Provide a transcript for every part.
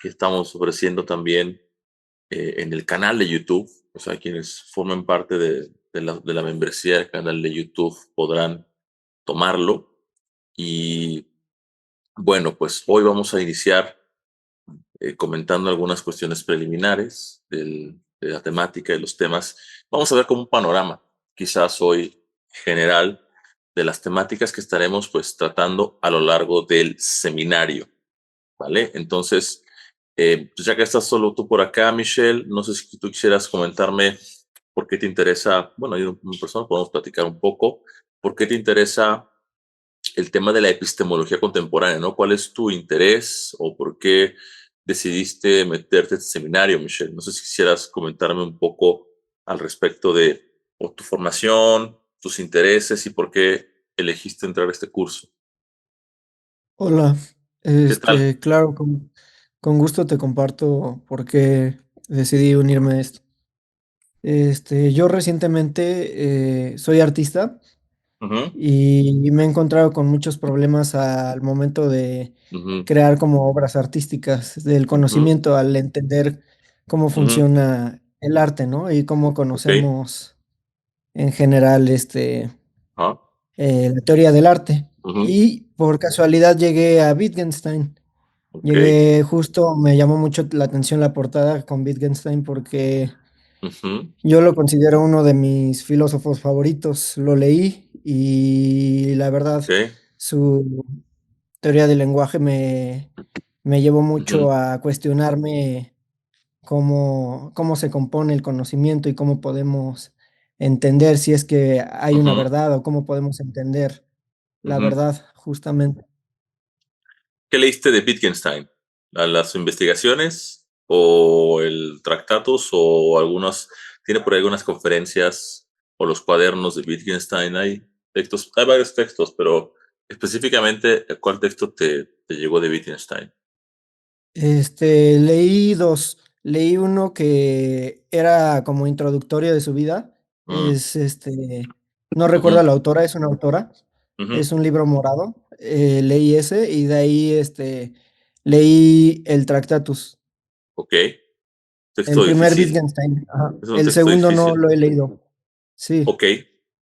que estamos ofreciendo también en el canal de YouTube. O sea, quienes formen parte de la membresía del canal de YouTube podrán tomarlo. Y bueno, pues hoy vamos a iniciar comentando algunas cuestiones preliminares de la temática y los temas. Vamos a ver como un panorama, quizás hoy general, de las temáticas que estaremos pues tratando a lo largo del seminario, ¿vale? Entonces, pues ya que estás solo tú por acá, Michelle, no sé si tú quisieras comentarme por qué te interesa, bueno, yo en persona podemos platicar un poco, por qué te interesa el tema de la epistemología contemporánea, ¿no? ¿Cuál es tu interés o por qué decidiste meterte en este seminario, Michelle? No sé si quisieras comentarme un poco al respecto de o tu formación, tus intereses y por qué elegiste entrar a este curso. Hola, ¿Qué tal? claro, con gusto te comparto por qué decidí unirme a esto. Yo recientemente soy artista Ujú, y me he encontrado con muchos problemas al momento de ujú, crear como obras artísticas, del ujú, conocimiento, al entender cómo ujú. funciona el arte, ¿no? Y cómo Ok. conocemos en general Ah, la teoría del arte. ujú, Y por casualidad llegué a Wittgenstein. ok. Llegué justo, me llamó mucho la atención la portada con Wittgenstein porque Ujú, yo lo considero uno de mis filósofos favoritos. Lo leí y la verdad, ok. su teoría del lenguaje me llevó Ujú, mucho a cuestionarme cómo se compone el conocimiento y cómo podemos entender si es que hay una ujú, verdad o cómo podemos entender la ujú. verdad, justamente. ¿Qué leíste de Wittgenstein? ¿Las investigaciones o el Tractatus o algunos, tiene por ahí algunas conferencias o los cuadernos de Wittgenstein? Hay textos, hay varios textos, pero específicamente, ¿cuál texto te llegó de Wittgenstein? Leí dos. Leí uno que era como introductorio de su vida. Mm, No recuerdo a ujú, la autora, es una autora. ujú, Es un libro morado. Leí ese y de ahí leí el Tractatus. ok, texto El primer difícil. Wittgenstein. Ajá. Es un El texto segundo no difícil. lo he leído. Sí. Ok,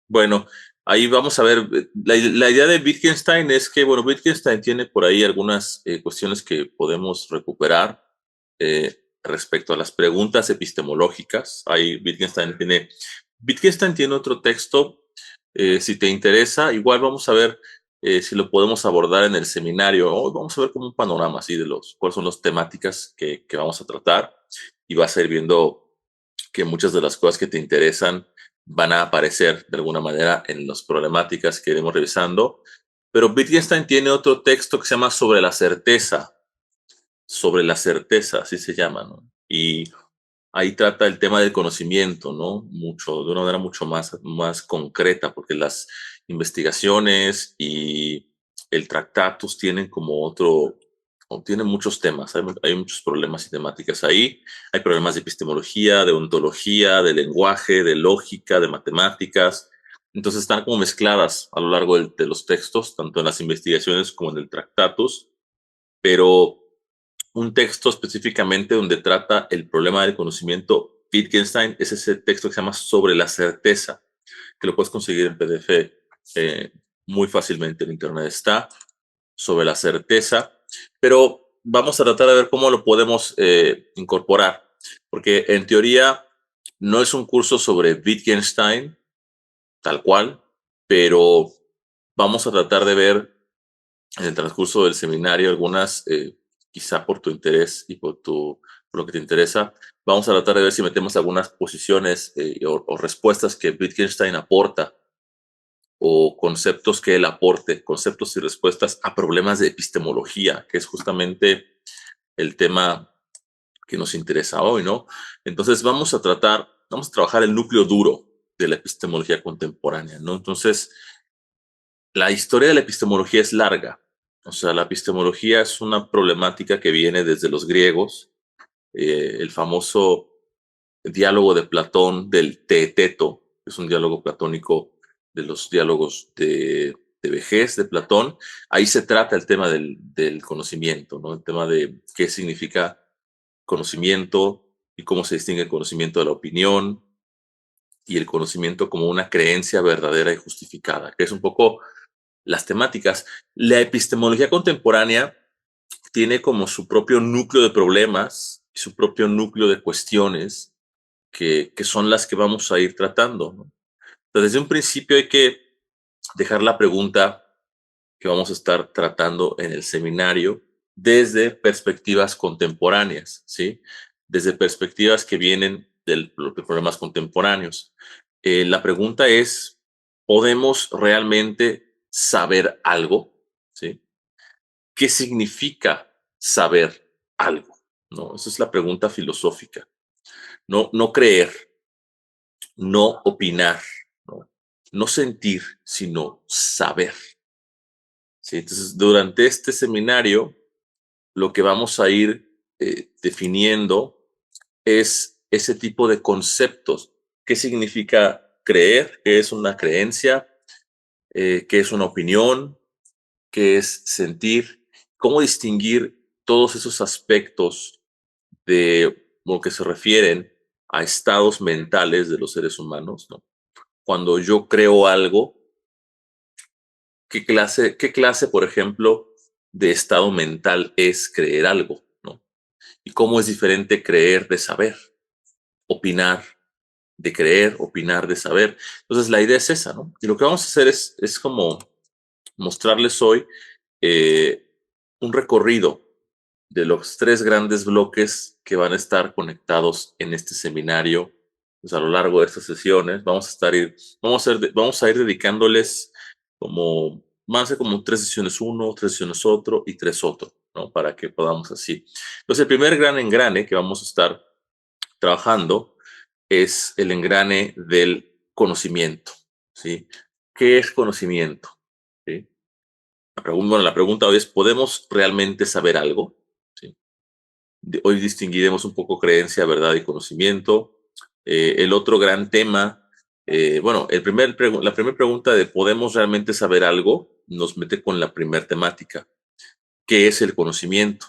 bueno, ahí vamos a ver. La idea de Wittgenstein es que, bueno, Wittgenstein tiene por ahí algunas cuestiones que podemos recuperar respecto a las preguntas epistemológicas. Ahí Wittgenstein tiene otro texto, si te interesa, igual vamos a ver si lo podemos abordar en el seminario. Hoy vamos a ver como un panorama así de cuáles son las temáticas que vamos a tratar y vas a ir viendo que muchas de las cosas que te interesan van a aparecer de alguna manera en las problemáticas que iremos revisando. Pero Wittgenstein tiene otro texto que se llama Sobre la certeza, así se llama, ¿no? Y ahí trata el tema del conocimiento, ¿no? Mucho, de una manera mucho más concreta, porque las investigaciones y el Tractatus tienen como otro, o tienen muchos temas, hay muchos problemas y temáticas ahí. Hay problemas de epistemología, de ontología, de lenguaje, de lógica, de matemáticas. Entonces están como mezcladas a lo largo de los textos, tanto en las investigaciones como en el Tractatus, pero un texto específicamente donde trata el problema del conocimiento Wittgenstein es ese texto que se llama Sobre la certeza, que lo puedes conseguir en PDF muy fácilmente en internet. Está sobre la certeza, pero vamos a tratar de ver cómo lo podemos incorporar, porque en teoría no es un curso sobre Wittgenstein tal cual, pero vamos a tratar de ver en el transcurso del seminario algunas, quizá por tu interés y por lo que te interesa, vamos a tratar de ver si metemos algunas posiciones o respuestas que Wittgenstein aporta o conceptos que él aporte, conceptos y respuestas a problemas de epistemología, que es justamente el tema que nos interesa hoy, ¿no? Entonces vamos a trabajar el núcleo duro de la epistemología contemporánea, ¿no? Entonces, la historia de la epistemología es larga. O sea, la epistemología es una problemática que viene desde los griegos, el famoso diálogo de Platón del Teeteto, que es un diálogo platónico de los diálogos de vejez de Platón. Ahí se trata el tema del conocimiento, ¿no? El tema de qué significa conocimiento y cómo se distingue el conocimiento de la opinión y el conocimiento como una creencia verdadera y justificada, que es un poco las temáticas. La epistemología contemporánea tiene como su propio núcleo de problemas y su propio núcleo de cuestiones que son las que vamos a ir tratando, ¿no? Entonces, desde un principio hay que dejar la pregunta que vamos a estar tratando en el seminario desde perspectivas contemporáneas, ¿sí? Desde perspectivas que vienen de los problemas contemporáneos. La pregunta es, ¿podemos realmente saber algo? ¿Sí? ¿Qué significa saber algo? ¿No? Esa es la pregunta filosófica. No, no creer, no opinar, no, no sentir, sino saber. ¿Sí? Entonces, durante este seminario, lo que vamos a ir definiendo es ese tipo de conceptos. ¿Qué significa creer? ¿Qué es una creencia? ¿Qué es una opinión? ¿Qué es sentir? ¿Cómo distinguir todos esos aspectos de lo que se refieren a estados mentales de los seres humanos, ¿no? Cuando yo creo algo, qué clase, por ejemplo, de estado mental es creer algo, ¿no? Y cómo es diferente creer de saber, opinar de creer, opinar de saber. Entonces, la idea es esa, ¿no? Y lo que vamos a hacer es como mostrarles hoy eh, un recorrido de los tres grandes bloques que van a estar conectados en este seminario. Pues a lo largo de estas sesiones vamos a ir dedicándoles como más de como tres sesiones uno, tres sesiones otro y tres otro, ¿no? Para que podamos así. Entonces, el primer gran engrane que vamos a estar trabajando es el engrane del conocimiento, ¿sí? ¿Qué es conocimiento? ¿Sí? La pregunta hoy es, ¿podemos realmente saber algo? ¿Sí? Hoy distinguiremos un poco creencia, verdad y conocimiento. El otro gran tema, bueno, la primera pregunta de ¿podemos realmente saber algo? Nos mete con la primera temática. ¿Qué es el conocimiento?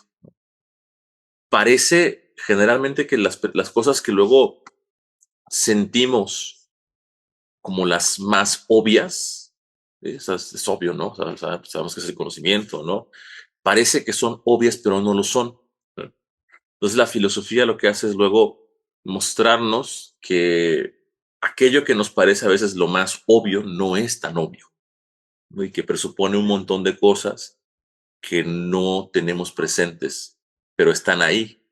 Parece generalmente que las cosas que luego sentimos como las más obvias, es obvio, ¿no? Sabemos que es el conocimiento, ¿no? Parece que son obvias, pero no lo son. Entonces la filosofía lo que hace es luego mostrarnos que aquello que nos parece a veces lo más obvio no es tan obvio, ¿no? Y que presupone un montón de cosas que no tenemos presentes, pero están ahí,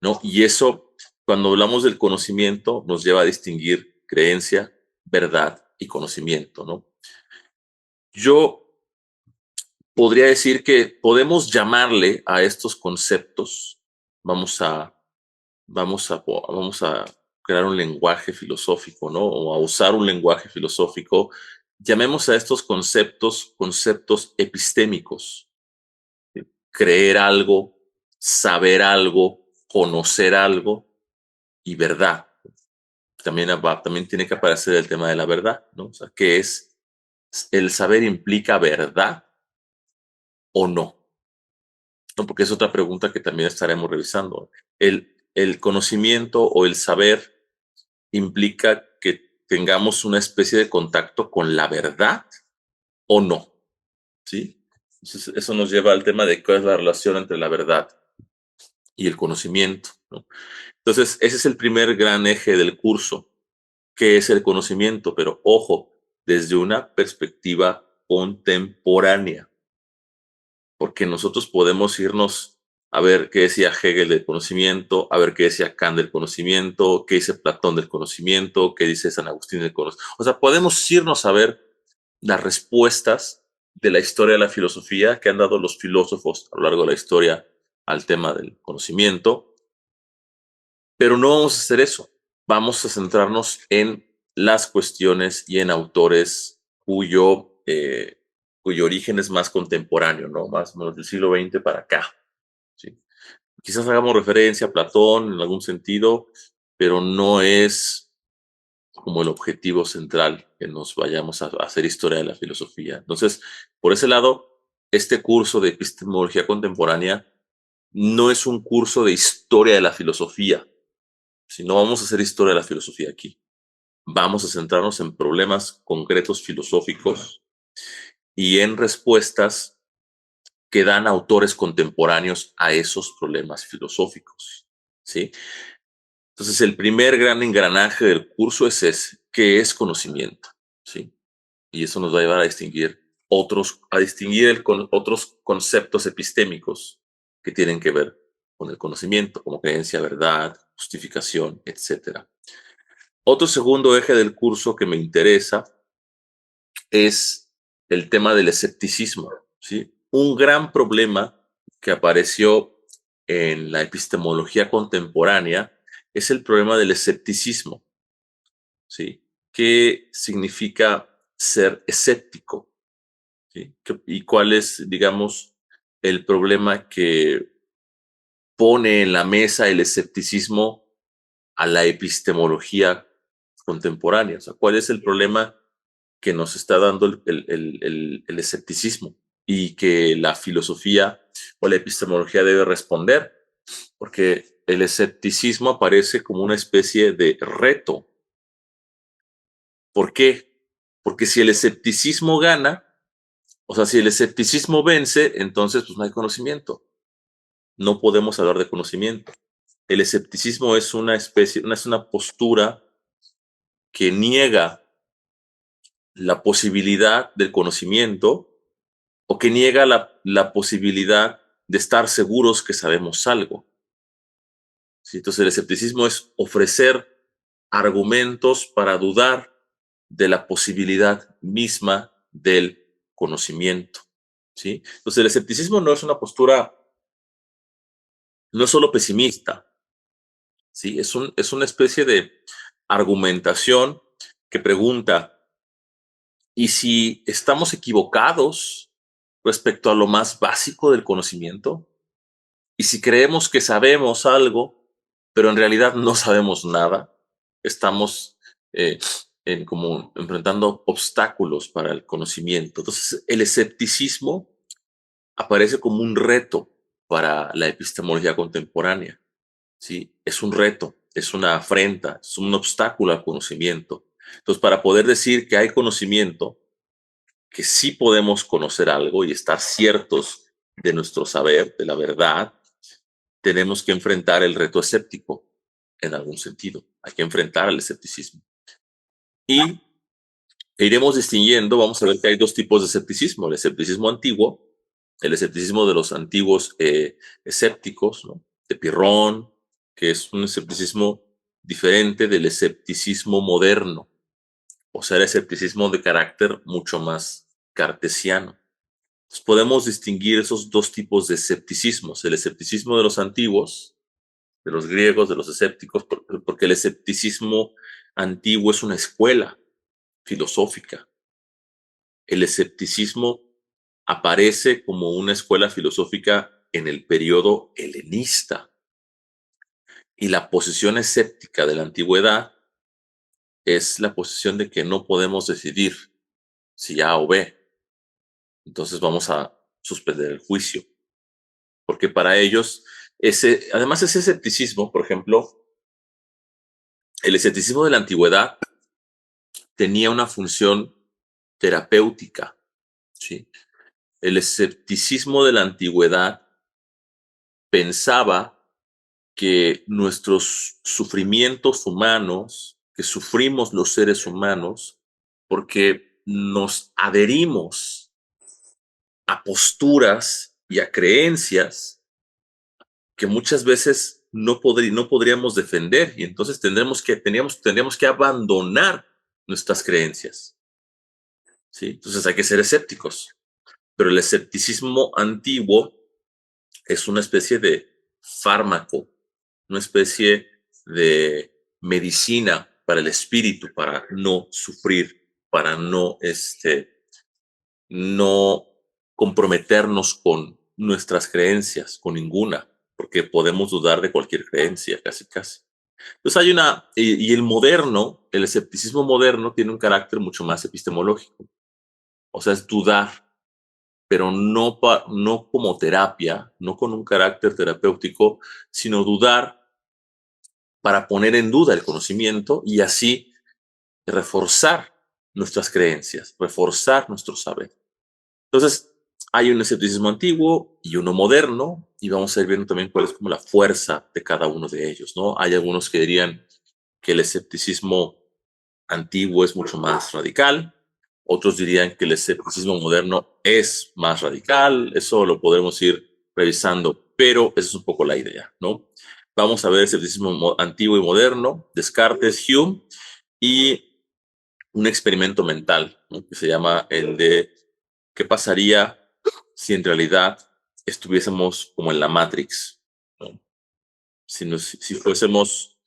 ¿no? Y eso, cuando hablamos del conocimiento, nos lleva a distinguir creencia, verdad y conocimiento, ¿no? Yo podría decir que podemos llamarle a estos conceptos, vamos a vamos a crear un lenguaje filosófico, ¿no? O a usar un lenguaje filosófico. Llamemos a estos conceptos conceptos epistémicos. Creer algo, saber algo, conocer algo y verdad. También tiene que aparecer el tema de la verdad, ¿no? O sea, ¿qué es? ¿El saber implica verdad o no? ¿No? Porque es otra pregunta que también estaremos revisando. El conocimiento o el saber implica que tengamos una especie de contacto con la verdad o no, ¿sí? Entonces, eso nos lleva al tema de cuál es la relación entre la verdad y el conocimiento, ¿no? Entonces, ese es el primer gran eje del curso, que es el conocimiento, pero ojo, desde una perspectiva contemporánea, porque nosotros podemos irnos a ver qué decía Hegel del conocimiento, a ver qué decía Kant del conocimiento, qué dice Platón del conocimiento, qué dice San Agustín del conocimiento. O sea, podemos irnos a ver las respuestas de la historia de la filosofía que han dado los filósofos a lo largo de la historia al tema del conocimiento, pero no vamos a hacer eso. Vamos a centrarnos en las cuestiones y en autores cuyo origen es más contemporáneo, ¿no? Más o menos del siglo XX para acá, ¿sí? Quizás hagamos referencia a Platón en algún sentido, pero no es como el objetivo central que nos vayamos a hacer historia de la filosofía. Entonces, por ese lado, este curso de epistemología contemporánea no es un curso de historia de la filosofía, si no vamos a hacer historia de la filosofía aquí. Vamos a centrarnos en problemas concretos filosóficos y en respuestas que dan autores contemporáneos a esos problemas filosóficos, ¿sí? Entonces, el primer gran engranaje del curso es ese, ¿qué es conocimiento? ¿Sí? Y eso nos va a llevar a distinguir otros conceptos epistémicos que tienen que ver con el conocimiento, como creencia, verdad, justificación, etcétera. Otro segundo eje del curso que me interesa es el tema del escepticismo, ¿sí? Un gran problema que apareció en la epistemología contemporánea es el problema del escepticismo, ¿sí? ¿Qué significa ser escéptico? ¿Sí? ¿Y cuál es, digamos, el problema que pone en la mesa el escepticismo a la epistemología contemporánea? O sea, ¿cuál es el problema que nos está dando el escepticismo y que la filosofía o la epistemología debe responder? Porque el escepticismo aparece como una especie de reto. ¿Por qué? Porque si el escepticismo gana, o sea, si el escepticismo vence, entonces pues no hay conocimiento. No podemos hablar de conocimiento. El escepticismo es una especie, es una postura que niega la posibilidad del conocimiento o que niega la posibilidad de estar seguros que sabemos algo. ¿Sí? Entonces el escepticismo es ofrecer argumentos para dudar de la posibilidad misma del conocimiento. ¿Sí? Entonces el escepticismo no es una postura, no es solo pesimista, ¿sí? Es una especie de argumentación que pregunta, ¿y si estamos equivocados respecto a lo más básico del conocimiento? ¿Y si creemos que sabemos algo, pero en realidad no sabemos nada? Estamos como enfrentando obstáculos para el conocimiento. Entonces, el escepticismo aparece como un reto para la epistemología contemporánea. ¿Sí? Es un reto, es una afrenta, es un obstáculo al conocimiento. Entonces, para poder decir que hay conocimiento, que sí podemos conocer algo y estar ciertos de nuestro saber, de la verdad, tenemos que enfrentar el reto escéptico en algún sentido. Hay que enfrentar el escepticismo. Y iremos distinguiendo, vamos a ver que hay dos tipos de escepticismo. El escepticismo antiguo, el escepticismo de los antiguos escépticos, ¿no? De Pirrón, que es un escepticismo diferente del escepticismo moderno, o sea, el escepticismo de carácter mucho más cartesiano. Entonces, podemos distinguir esos dos tipos de escepticismos, el escepticismo de los antiguos, de los griegos, de los escépticos, porque el escepticismo antiguo es una escuela filosófica. El escepticismo aparece como una escuela filosófica en el periodo helenista. Y la posición escéptica de la antigüedad es la posición de que no podemos decidir si A o B. Entonces vamos a suspender el juicio. Porque para ellos, además ese escepticismo, por ejemplo, el escepticismo de la antigüedad tenía una función terapéutica, ¿sí? El escepticismo de la antigüedad pensaba que nuestros sufrimientos humanos, que sufrimos los seres humanos, porque nos adherimos a posturas y a creencias que muchas veces no podríamos defender, y entonces tendríamos que abandonar nuestras creencias, ¿sí? Entonces hay que ser escépticos, pero el escepticismo antiguo es una especie de fármaco, una especie de medicina para el espíritu, para no sufrir, para no comprometernos con nuestras creencias, con ninguna, porque podemos dudar de cualquier creencia, casi, casi. Entonces y el moderno, el escepticismo moderno tiene un carácter mucho más epistemológico, o sea, es dudar, pero no como terapia, no con un carácter terapéutico, sino dudar para poner en duda el conocimiento y así reforzar nuestras creencias, reforzar nuestro saber. Entonces, hay un escepticismo antiguo y uno moderno, y vamos a ir viendo también cuál es como la fuerza de cada uno de ellos, ¿no? Hay algunos que dirían que el escepticismo antiguo es mucho más radical, otros dirían que el escepticismo moderno es más radical, eso lo podremos ir revisando, pero esa es un poco la idea, ¿no? Vamos a ver el escepticismo antiguo y moderno, Descartes, Hume, y un experimento mental, ¿no? Que se llama el de qué pasaría si en realidad estuviésemos como en la Matrix, ¿no? Si fuésemos,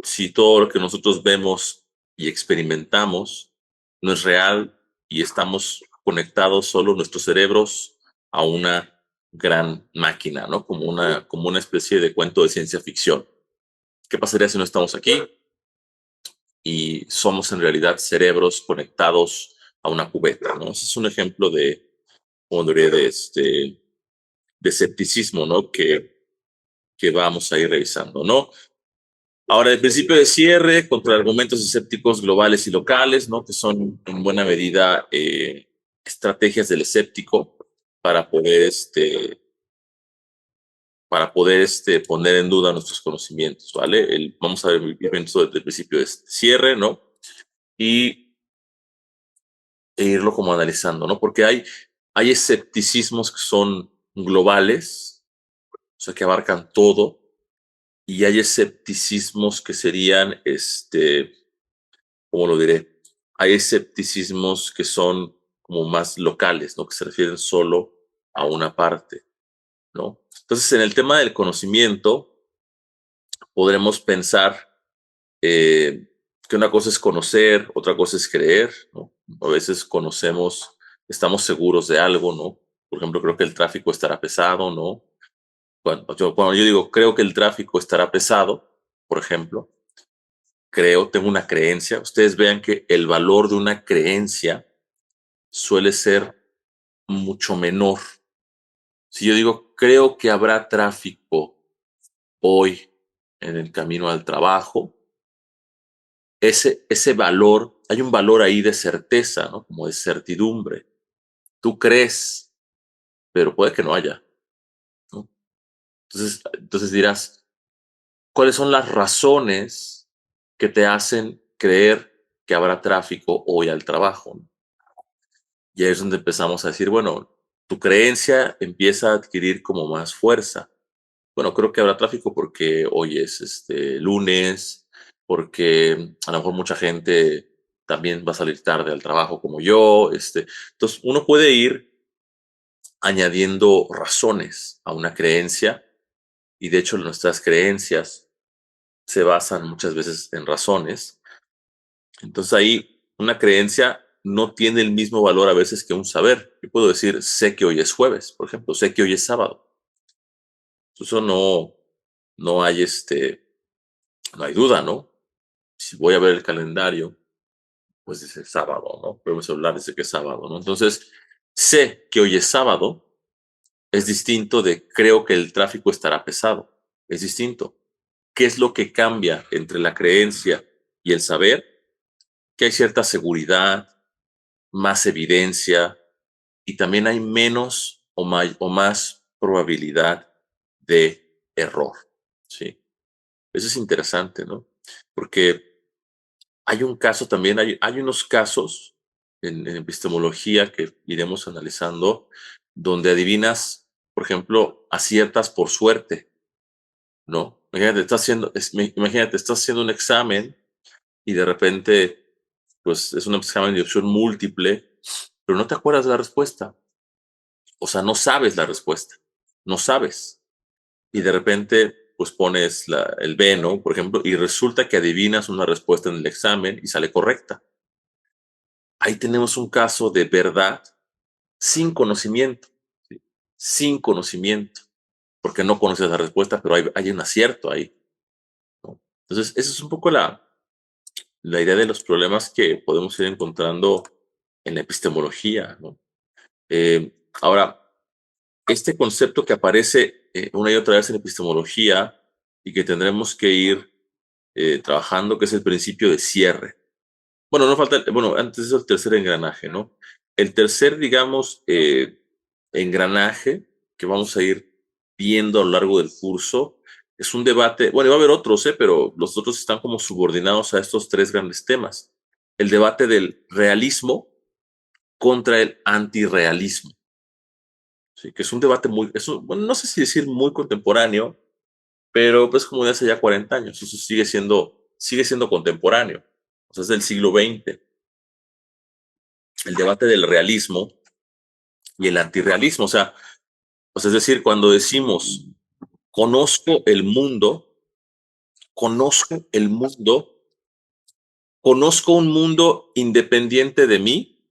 si todo lo que nosotros vemos y experimentamos no es real y estamos conectados solo nuestros cerebros a una gran máquina, ¿no? Como una especie de cuento de ciencia ficción. ¿Qué pasaría si no estamos aquí y somos en realidad cerebros conectados a una cubeta, ¿no? Ese es un ejemplo de, como diría, de escepticismo, ¿no? Que vamos a ir revisando, ¿no? Ahora, el principio de cierre contra argumentos escépticos globales y locales, ¿no? Que son en buena medida estrategias del escéptico para poder, poner en duda nuestros conocimientos, ¿vale? Vamos a ver esto desde el principio de cierre, ¿no? Y irlo como analizando, ¿no? Porque hay escepticismos que son globales, o sea, que abarcan todo, y hay escepticismos que serían, ¿cómo lo diré? Hay escepticismos que son como más locales, ¿no? Que se refieren solo a una parte, ¿no? Entonces, en el tema del conocimiento, podremos pensar que una cosa es conocer, otra cosa es creer, ¿no? A veces conocemos, estamos seguros de algo, ¿no? Por ejemplo, creo que el tráfico estará pesado, ¿no? Cuando yo digo creo que el tráfico estará pesado, por ejemplo, creo, tengo una creencia. Ustedes vean que el valor de una creencia suele ser mucho menor. Si yo digo, creo que habrá tráfico hoy en el camino al trabajo, ese valor, hay un valor ahí de certeza, ¿no? Como de certidumbre. Tú crees, pero puede que no haya, ¿no? Entonces dirás, ¿cuáles son las razones que te hacen creer que habrá tráfico hoy al trabajo? Y ahí es donde empezamos a decir, bueno, tu creencia empieza a adquirir como más fuerza. Bueno, creo que habrá tráfico porque hoy es lunes, porque a lo mejor mucha gente también va a salir tarde al trabajo como yo. Entonces, uno puede ir añadiendo razones a una creencia y de hecho nuestras creencias se basan muchas veces en razones. Entonces ahí una creencia no tiene el mismo valor a veces que un saber. Yo puedo decir, sé que hoy es jueves, por ejemplo, sé que hoy es sábado. Eso no hay no hay duda, ¿no? Si voy a ver el calendario, pues dice sábado, ¿no? Pero mi celular dice que es sábado, ¿no? Entonces, sé que hoy es sábado, es distinto de creo que el tráfico estará pesado. Es distinto. ¿Qué es lo que cambia entre la creencia y el saber? Que hay cierta seguridad, más evidencia y también hay menos o más probabilidad de error, ¿sí? Eso es interesante, ¿no? Porque hay un caso también, hay unos casos en epistemología que iremos analizando donde adivinas, por ejemplo, aciertas por suerte, ¿no? Imagínate, estás haciendo un examen y de repente, pues es un examen de opción múltiple, pero no te acuerdas de la respuesta. O sea, no sabes la respuesta, no sabes. Y de repente, pues pones el B, ¿no? Por ejemplo, y resulta que adivinas una respuesta en el examen y sale correcta. Ahí tenemos un caso de verdad sin conocimiento, ¿sí? Sin conocimiento, porque no conoces la respuesta, pero hay un acierto ahí, ¿no? Entonces, esa es un poco la idea de los problemas que podemos ir encontrando en la epistemología, ¿no? Ahora, este concepto que aparece una y otra vez en epistemología y que tendremos que ir trabajando, que es el principio de cierre. Bueno, no falta, bueno, antes es el tercer engranaje, ¿no? El tercer, digamos, engranaje que vamos a ir viendo a lo largo del curso es un debate, bueno, va a haber otros, pero los otros están como subordinados a estos tres grandes temas. El debate del realismo contra el antirrealismo, ¿sí? Que es un debate muy, bueno, no sé si decir muy contemporáneo, pero pues como de hace ya 40 años, eso sigue siendo contemporáneo, o sea, es del siglo XX. El debate del realismo y el antirrealismo, o sea, es decir, cuando decimos conozco el mundo, conozco el mundo, conozco un mundo independiente de mí,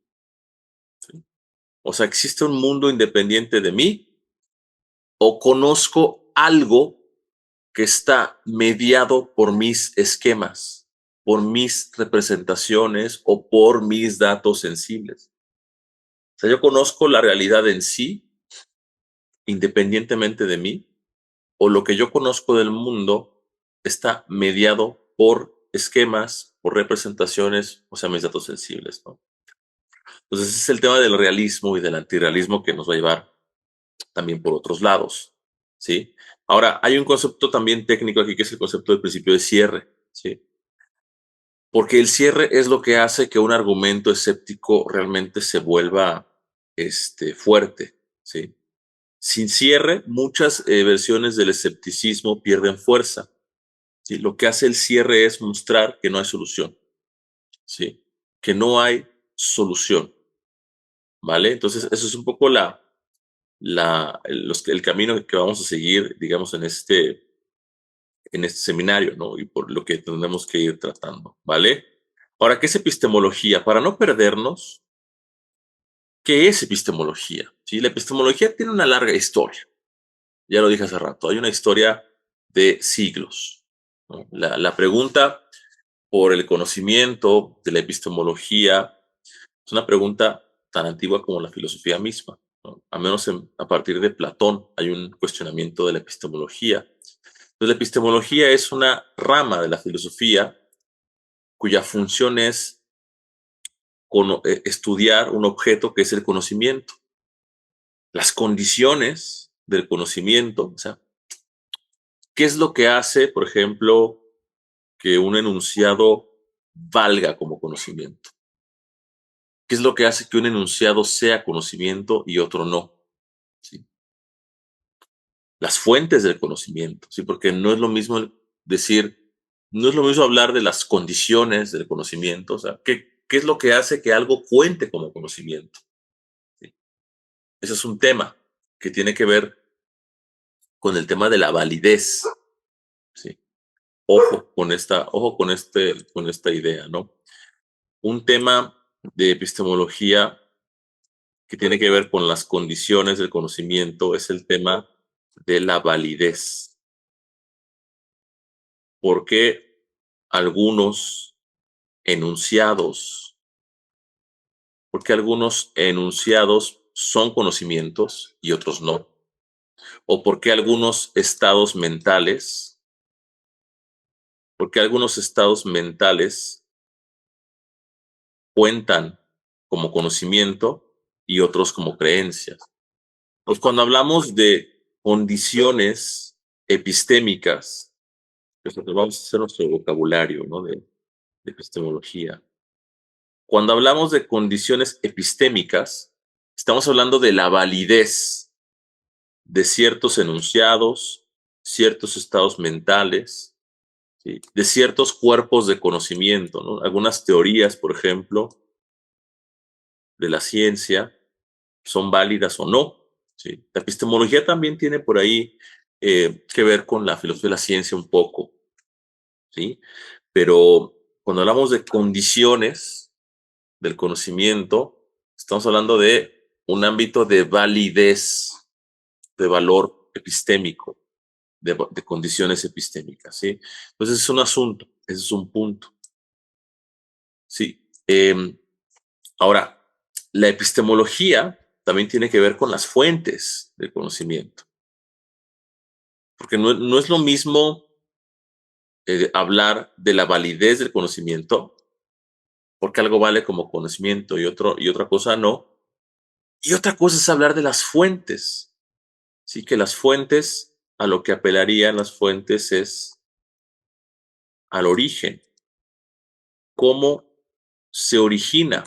o sea, existe un mundo independiente de mí, o conozco algo que está mediado por mis esquemas, por mis representaciones o por mis datos sensibles. O sea, yo conozco la realidad en sí, independientemente de mí, o lo que yo conozco del mundo está mediado por esquemas, por representaciones, o sea, mis datos sensibles, ¿no? Entonces, ese es el tema del realismo y del antirrealismo que nos va a llevar también por otros lados, ¿sí? Ahora, hay un concepto también técnico aquí que es el concepto del principio de cierre, ¿sí? Porque el cierre es lo que hace que un argumento escéptico realmente se vuelva fuerte, ¿sí? Sin cierre, muchas versiones del escepticismo pierden fuerza. ¿Sí? Lo que hace el cierre es mostrar que no hay solución, ¿sí? Que no hay solución, ¿vale? Entonces, eso es un poco el camino que vamos a seguir, digamos, en este seminario, ¿no? Y por lo que tendremos que ir tratando, ¿vale? Ahora, ¿qué es epistemología? Para no perdernos, ¿qué es epistemología? ¿Sí? La epistemología tiene una larga historia. Ya lo dije hace rato, hay una historia de siglos, ¿no? La pregunta por el conocimiento de la epistemología es una pregunta tan antigua como la filosofía misma, ¿no? A menos a partir de Platón hay un cuestionamiento de la epistemología. Entonces, la epistemología es una rama de la filosofía cuya función es estudiar un objeto que es el conocimiento, las condiciones del conocimiento, o sea, qué es lo que hace, por ejemplo, que un enunciado valga como conocimiento. ¿Qué es lo que hace que un enunciado sea conocimiento y otro no? ¿Sí? Las fuentes del conocimiento, ¿sí? Porque no es lo mismo decir, no es lo mismo hablar de las condiciones del conocimiento, o sea, ¿qué es lo que hace que algo cuente como conocimiento? ¿Sí? Ese es un tema que tiene que ver con el tema de la validez, ¿sí? Ojo con esta idea, ¿no? Un tema de epistemología que tiene que ver con las condiciones del conocimiento es el tema de la validez. ¿Por qué algunos enunciados, por qué algunos enunciados son conocimientos y otros no? ¿O por qué algunos estados mentales, por qué algunos estados mentales cuentan como conocimiento y otros como creencias? Pues cuando hablamos de condiciones epistémicas, nosotros vamos a hacer nuestro vocabulario, ¿no? de epistemología. Cuando hablamos de condiciones epistémicas, estamos hablando de la validez de ciertos enunciados, ciertos estados mentales, ¿sí? De ciertos cuerpos de conocimiento, ¿no? Algunas teorías, por ejemplo, de la ciencia, son válidas o no, ¿sí? La epistemología también tiene por ahí que ver con la filosofía de la ciencia un poco, ¿sí? Pero cuando hablamos de condiciones del conocimiento, estamos hablando de un ámbito de validez, de valor epistémico, de condiciones epistémicas, ¿sí? Entonces es un asunto, ese es un punto, ¿sí? Ahora, la epistemología también tiene que ver con las fuentes del conocimiento. Porque no es lo mismo hablar de la validez del conocimiento, porque algo vale como conocimiento y otra cosa no. Y otra cosa es hablar de las fuentes. Sí, que las fuentes, a lo que apelarían las fuentes es al origen, cómo se origina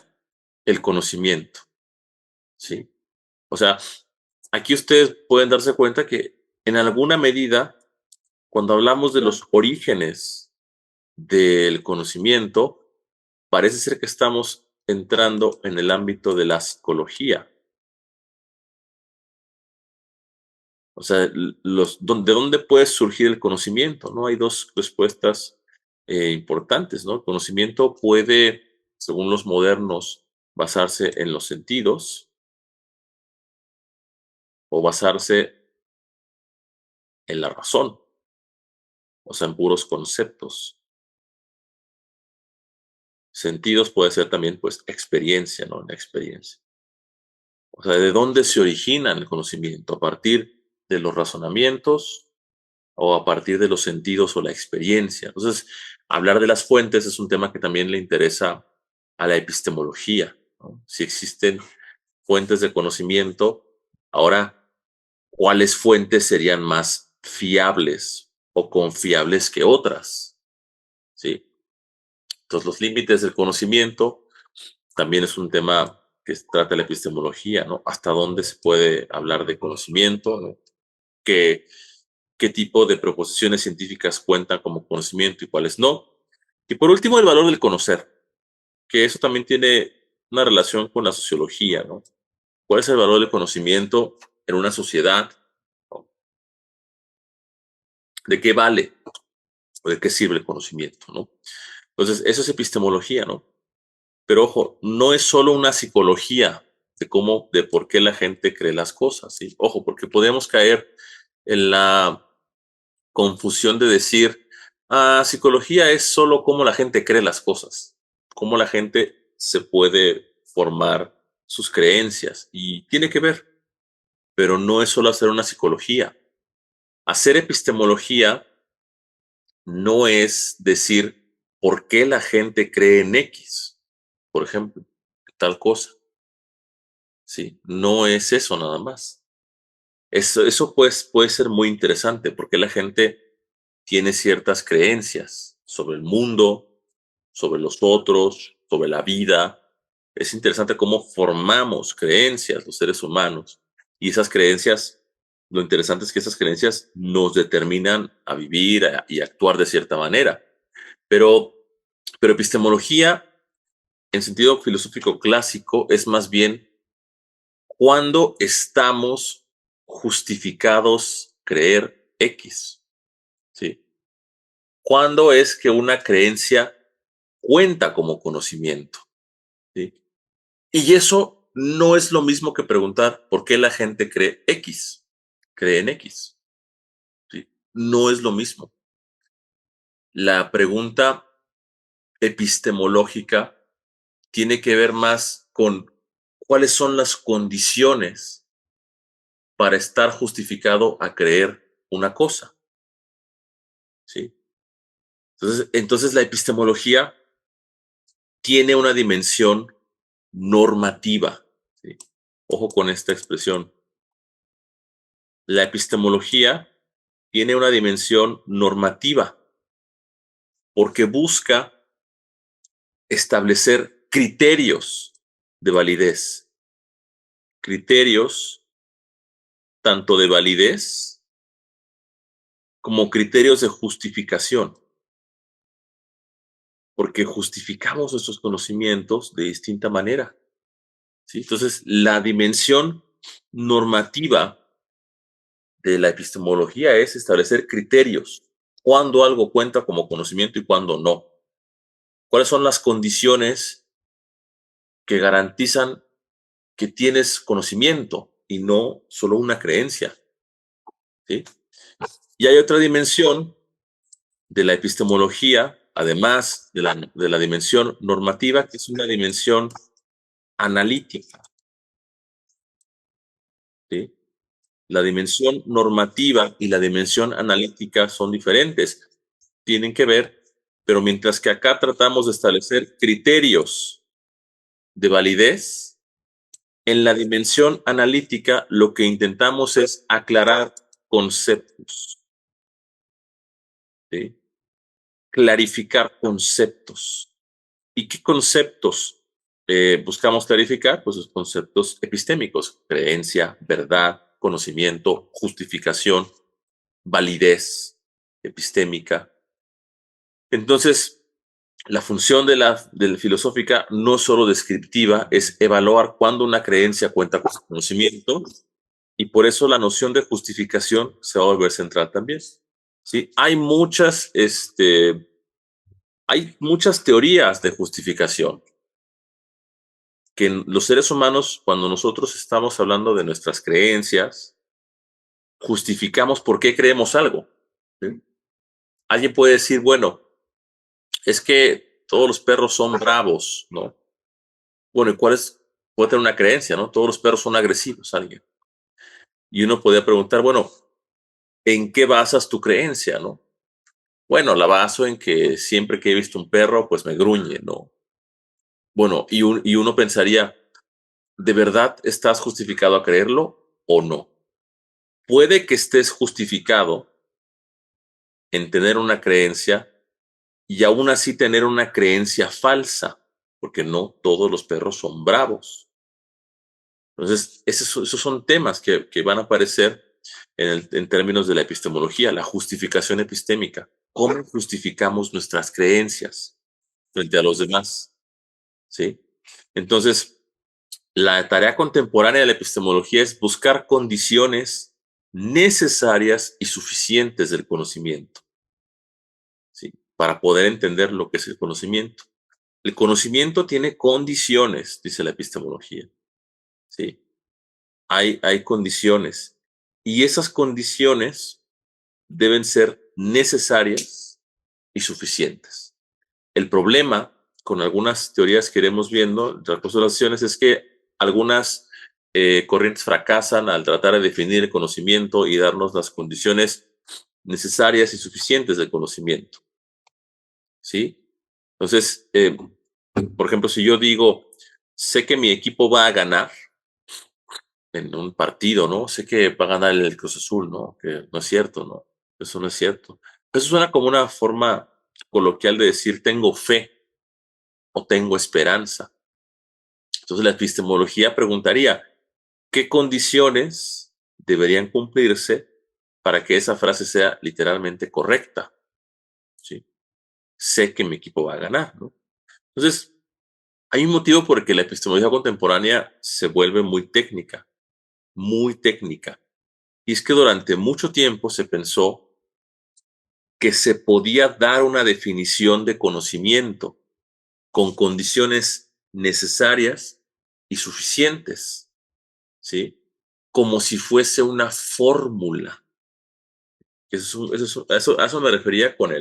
el conocimiento, ¿sí? O sea, aquí ustedes pueden darse cuenta que en alguna medida, cuando hablamos de los orígenes del conocimiento, parece ser que estamos entrando en el ámbito de la psicología. O sea, ¿de dónde puede surgir el conocimiento? ¿No? Hay dos respuestas importantes, ¿no? El conocimiento puede, según los modernos, basarse en los sentidos o basarse en la razón, o sea, en puros conceptos. Sentidos puede ser también, pues, experiencia, ¿no? La experiencia. O sea, ¿de dónde se origina el conocimiento? ¿A partir de los razonamientos o a partir de los sentidos o la experiencia? Entonces, hablar de las fuentes es un tema que también le interesa a la epistemología, ¿no? Si existen fuentes de conocimiento, ahora, ¿cuáles fuentes serían más fiables o confiables que otras? ¿Sí? Entonces, los límites del conocimiento también es un tema que trata la epistemología, ¿no? ¿Hasta dónde se puede hablar de conocimiento? ¿No? ¿Qué, qué tipo de proposiciones científicas cuentan como conocimiento y cuáles no? Y por último, el valor del conocer, que eso también tiene una relación con la sociología, ¿no? ¿Cuál es el valor del conocimiento en una sociedad? ¿No? ¿De qué vale o de qué sirve el conocimiento, ¿no? Entonces, eso es epistemología, ¿no? Pero ojo, no es solo una psicología de cómo, de por qué la gente cree las cosas, ¿sí? Ojo, porque podemos caer en la confusión de decir, psicología es solo cómo la gente cree las cosas, cómo la gente se puede formar sus creencias. Y tiene que ver, pero no es solo hacer una psicología. Hacer epistemología no es decir por qué la gente cree en X, por ejemplo, tal cosa. Sí, no es eso nada más. Eso pues, puede ser muy interesante porque la gente tiene ciertas creencias sobre el mundo, sobre los otros, sobre la vida. Es interesante cómo formamos creencias los seres humanos y esas creencias, lo interesante es que esas creencias nos determinan a vivir y actuar de cierta manera. Pero, pero epistemología, en sentido filosófico clásico, es más bien cuando estamos justificados creer X, ¿sí? ¿Cuándo es que una creencia cuenta como conocimiento? ¿Sí? Y eso no es lo mismo que preguntar por qué la gente cree X, cree en X. ¿Sí? No es lo mismo. La pregunta epistemológica tiene que ver más con cuáles son las condiciones para estar justificado a creer una cosa. ¿Sí? Entonces la epistemología tiene una dimensión normativa. ¿Sí? Ojo con esta expresión. La epistemología tiene una dimensión normativa porque busca establecer criterios de validez, criterios tanto de validez como criterios de justificación, porque justificamos nuestros conocimientos de distinta manera. ¿Sí? Entonces, la dimensión normativa de la epistemología es establecer criterios, cuándo algo cuenta como conocimiento y cuándo no. ¿Cuáles son las condiciones que garantizan que tienes conocimiento y no solo una creencia? ¿Sí? Y hay otra dimensión de la epistemología, además de la dimensión normativa, que es una dimensión analítica. ¿sí? La dimensión normativa y la dimensión analítica son diferentes, tienen que ver, pero mientras que acá tratamos de establecer criterios de validez, en la dimensión analítica lo que intentamos es aclarar conceptos, ¿sí? Clarificar conceptos. ¿Y qué conceptos buscamos clarificar? Pues los conceptos epistémicos: creencia, verdad, conocimiento, justificación, validez epistémica. Entonces, la función de la filosófica no solo descriptiva, es evaluar cuándo una creencia cuenta con conocimiento, y por eso la noción de justificación se va a volver central también. ¿Sí? Hay muchas teorías de justificación que los seres humanos, cuando nosotros estamos hablando de nuestras creencias, justificamos por qué creemos algo. ¿Sí? Alguien puede decir, bueno, es que todos los perros son bravos, ¿no? Bueno, ¿y cuál es? Puede tener una creencia, ¿no? Todos los perros son agresivos, alguien. Y uno podría preguntar, bueno, ¿en qué basas tu creencia, no? Bueno, la baso en que siempre que he visto un perro, pues me gruñe, ¿no? Bueno, y uno pensaría, ¿de verdad estás justificado a creerlo o no? Puede que estés justificado en tener una creencia y aún así tener una creencia falsa, porque no todos los perros son bravos. Entonces, esos son temas que van a aparecer en términos de la epistemología, la justificación epistémica. ¿Cómo justificamos nuestras creencias frente a los demás? ¿Sí? Entonces, la tarea contemporánea de la epistemología es buscar condiciones necesarias y suficientes del conocimiento, ¿sí? Para poder entender lo que es el conocimiento. El conocimiento tiene condiciones, dice la epistemología, ¿sí? Hay condiciones, y esas condiciones deben ser necesarias y suficientes. El problema con algunas teorías que iremos viendo, entre las postulaciones, es que algunas corrientes fracasan al tratar de definir el conocimiento y darnos las condiciones necesarias y suficientes del conocimiento, ¿sí? Entonces, por ejemplo, si yo digo, sé que mi equipo va a ganar en un partido, ¿no? Sé que va a ganar el Cruz Azul, ¿no? Que no es cierto, ¿no? Eso no es cierto. Eso suena como una forma coloquial de decir tengo fe o tengo esperanza. Entonces la epistemología preguntaría, ¿qué condiciones deberían cumplirse para que esa frase sea literalmente correcta? ¿Sí? Sé que mi equipo va a ganar, ¿no? Entonces, hay un motivo por el que la epistemología contemporánea se vuelve muy técnica, muy técnica. Y es que durante mucho tiempo se pensó que se podía dar una definición de conocimiento con condiciones necesarias y suficientes, ¿sí? Como si fuese una fórmula. A eso me refería con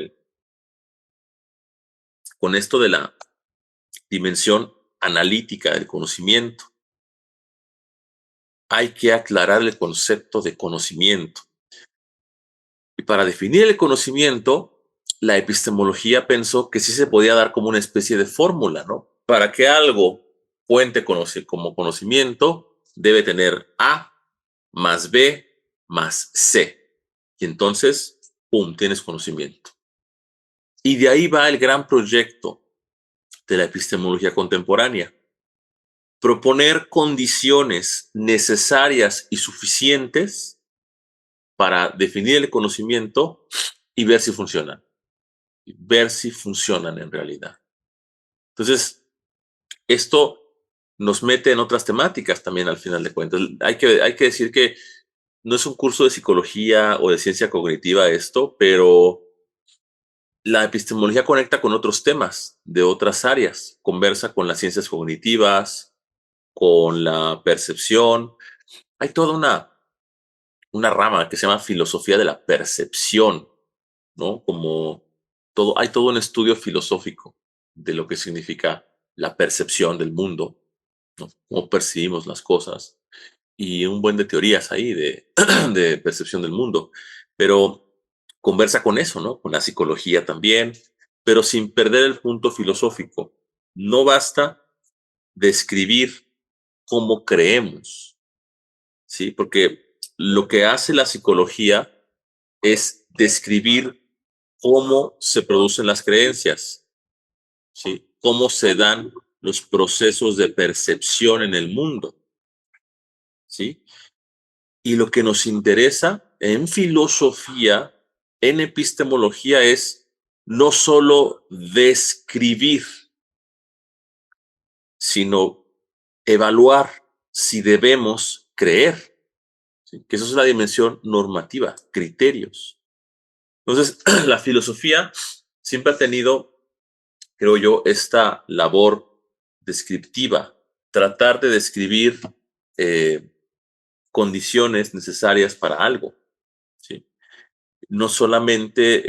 esto de la dimensión analítica del conocimiento. Hay que aclarar el concepto de conocimiento. Y para definir el conocimiento, la epistemología pensó que sí se podía dar como una especie de fórmula, ¿no? Para que algo cuente como conocimiento, debe tener A más B más C. Y entonces, ¡pum!, tienes conocimiento. Y de ahí va el gran proyecto de la epistemología contemporánea. Proponer condiciones necesarias y suficientes para definir el conocimiento y ver si funcionan. Ver si funcionan en realidad. Entonces, esto nos mete en otras temáticas también al final de cuentas. Hay que decir que no es un curso de psicología o de ciencia cognitiva esto, pero la epistemología conecta con otros temas de otras áreas, conversa con las ciencias cognitivas, con la percepción. Hay toda una rama que se llama filosofía de la percepción, ¿no? Hay todo un estudio filosófico de lo que significa la percepción del mundo, ¿no? Cómo percibimos las cosas. y un buen de teorías ahí de, de percepción del mundo, pero conversa con eso, ¿no? Con la psicología también, pero sin perder el punto filosófico. No basta describir cómo creemos, ¿sí? Porque lo que hace la psicología es describir cómo se producen las creencias, ¿sí? Cómo se dan los procesos de percepción en el mundo, ¿sí? Y lo que nos interesa en filosofía, en epistemología, es no solo describir, sino evaluar si debemos creer, ¿sí? Que eso es la dimensión normativa, criterios. Entonces, la filosofía siempre ha tenido, creo yo, esta labor descriptiva, tratar de describir eh, condiciones necesarias para algo, ¿sí? No solamente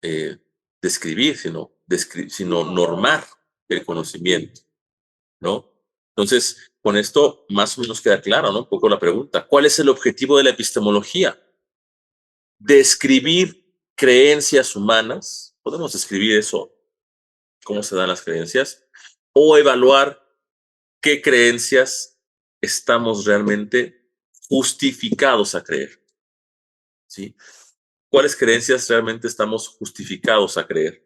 eh, describir, sino normar el conocimiento, ¿no? Entonces, con esto más o menos queda claro, ¿no? Un poco la pregunta. ¿Cuál es el objetivo de la epistemología? Describir creencias humanas. Podemos describir eso, cómo se dan las creencias, o evaluar qué creencias estamos realmente justificados a creer, ¿sí? ¿Cuáles creencias realmente estamos justificados a creer?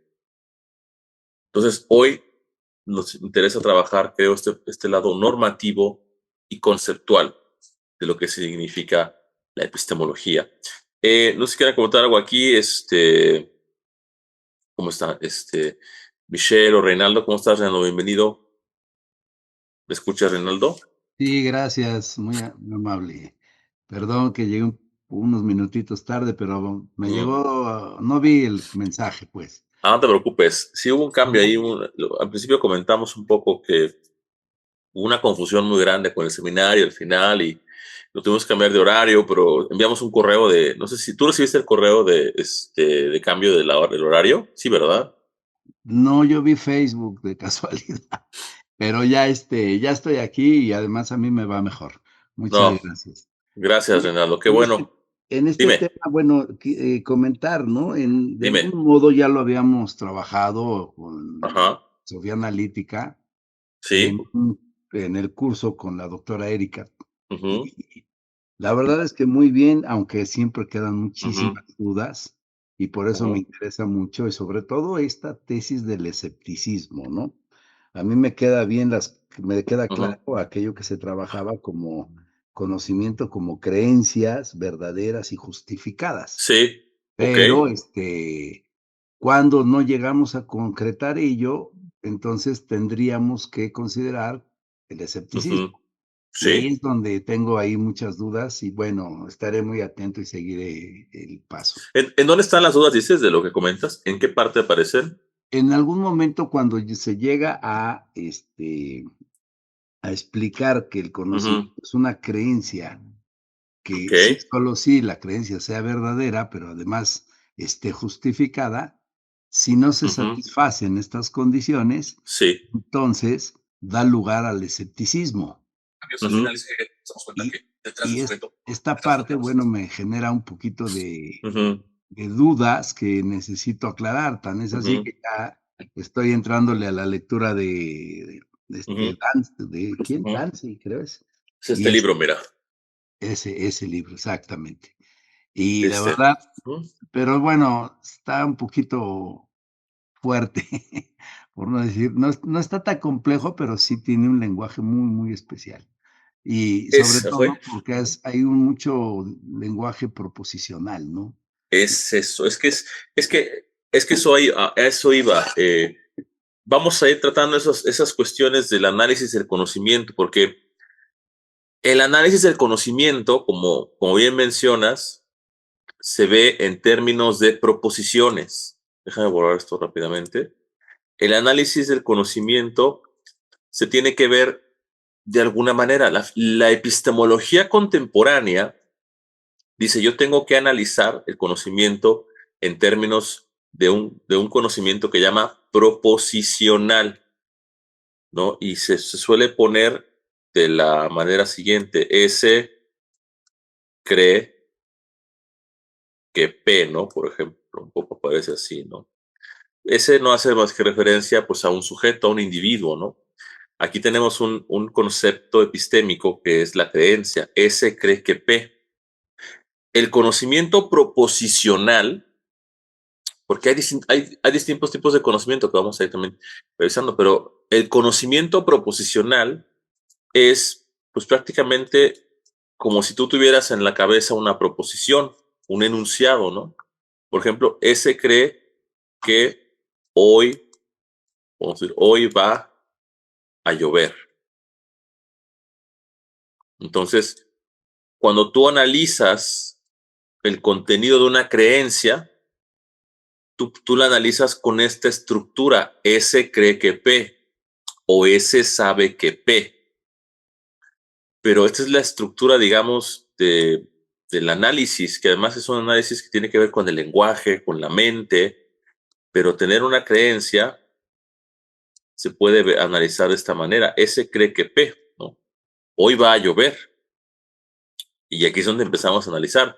Entonces, hoy nos interesa trabajar, creo, este lado normativo y conceptual de lo que significa la epistemología. No sé si quieren comentar algo aquí, ¿cómo está? Michelle o Reinaldo, ¿cómo estás, Reinaldo? Bienvenido. ¿Me escuchas, Reinaldo? Sí, gracias, muy amable. Perdón que llegué unos minutitos tarde, pero me Mm. llegó, no vi el mensaje, pues. No te preocupes. Sí hubo un cambio ahí. Al principio comentamos un poco que hubo una confusión muy grande con el seminario al final y lo tuvimos que cambiar de horario, pero enviamos un correo de, no sé si tú recibiste el correo de cambio de del horario. Sí, ¿verdad? No, yo vi Facebook de casualidad, pero ya, ya estoy aquí y además a mí me va mejor. Muchas No, gracias. gracias, Y Reinaldo. Qué en este, bueno. en este Dime, tema, bueno, comentar, ¿no? De dime. algún modo ya lo habíamos trabajado con Ajá. Sofía Analítica Sí. en el curso con la doctora Erika. Ujú, Y la verdad es que muy bien, aunque siempre quedan ujú, muchísimas dudas, y por eso me ujú, interesa mucho, y sobre todo esta tesis del escepticismo, ¿no? A mí me queda bien me queda ujú. claro aquello que se trabajaba como conocimiento, como creencias verdaderas y justificadas. Sí. Ok. Pero, cuando no llegamos a concretar ello, entonces tendríamos que considerar el Ujú. escepticismo. Y ahí Sí. es donde tengo ahí muchas dudas y bueno, estaré muy atento y seguiré el paso. ¿En dónde están las dudas, dices, de lo que comentas? ¿En qué parte aparecen? En algún momento cuando se llega a explicar que el Ujú. conocimiento es una creencia, Ok. que sí, solo sí la creencia sea verdadera, pero además esté justificada, si no se Ujú. satisfacen estas condiciones, Sí. entonces da lugar al escepticismo. Ujú. Y esta parte, bueno, me genera un poquito Ujú. de dudas que necesito aclarar, tan es así Ujú. que ya estoy entrándole a la lectura Ujú. ¿de quién? Ujú. Danzi, creo es. Es Y este libro, mira. ese libro, exactamente. Y la Este. verdad, Ujú. pero bueno, está un poquito fuerte, por no decir, no está tan complejo, pero sí tiene un lenguaje muy especial. Y sobre Fue. todo porque hay un mucho lenguaje proposicional, ¿no? Es eso. Es que a eso iba. Vamos a ir tratando esas cuestiones del análisis del conocimiento, porque el análisis del conocimiento, como bien mencionas, se ve en términos de proposiciones. Déjame borrar esto rápidamente. El análisis del conocimiento se tiene que ver de alguna manera. La epistemología contemporánea dice, yo tengo que analizar el conocimiento en términos de un conocimiento que llama proposicional, ¿no? Y se suele poner de la manera siguiente. S cree que P, ¿no? Por ejemplo, un poco parece así, ¿no? Ese no hace más que referencia pues a un sujeto, a un individuo, ¿no? Aquí tenemos un concepto epistémico que es la creencia. S cree que P. El conocimiento proposicional, porque hay distintos tipos de conocimiento que vamos a ir también revisando, pero el conocimiento proposicional es pues prácticamente como si tú tuvieras en la cabeza una proposición, un enunciado, ¿no? Por ejemplo, S cree que hoy, vamos a decir, hoy va a llover. Entonces, cuando tú analizas el contenido de una creencia, tú la analizas con esta estructura. S cree que P o S sabe que P. Pero esta es la estructura, digamos, del análisis, que además es un análisis que tiene que ver con el lenguaje, con la mente, pero tener una creencia se puede analizar de esta manera. S cree que P, ¿no? Hoy va a llover. Y aquí es donde empezamos a analizar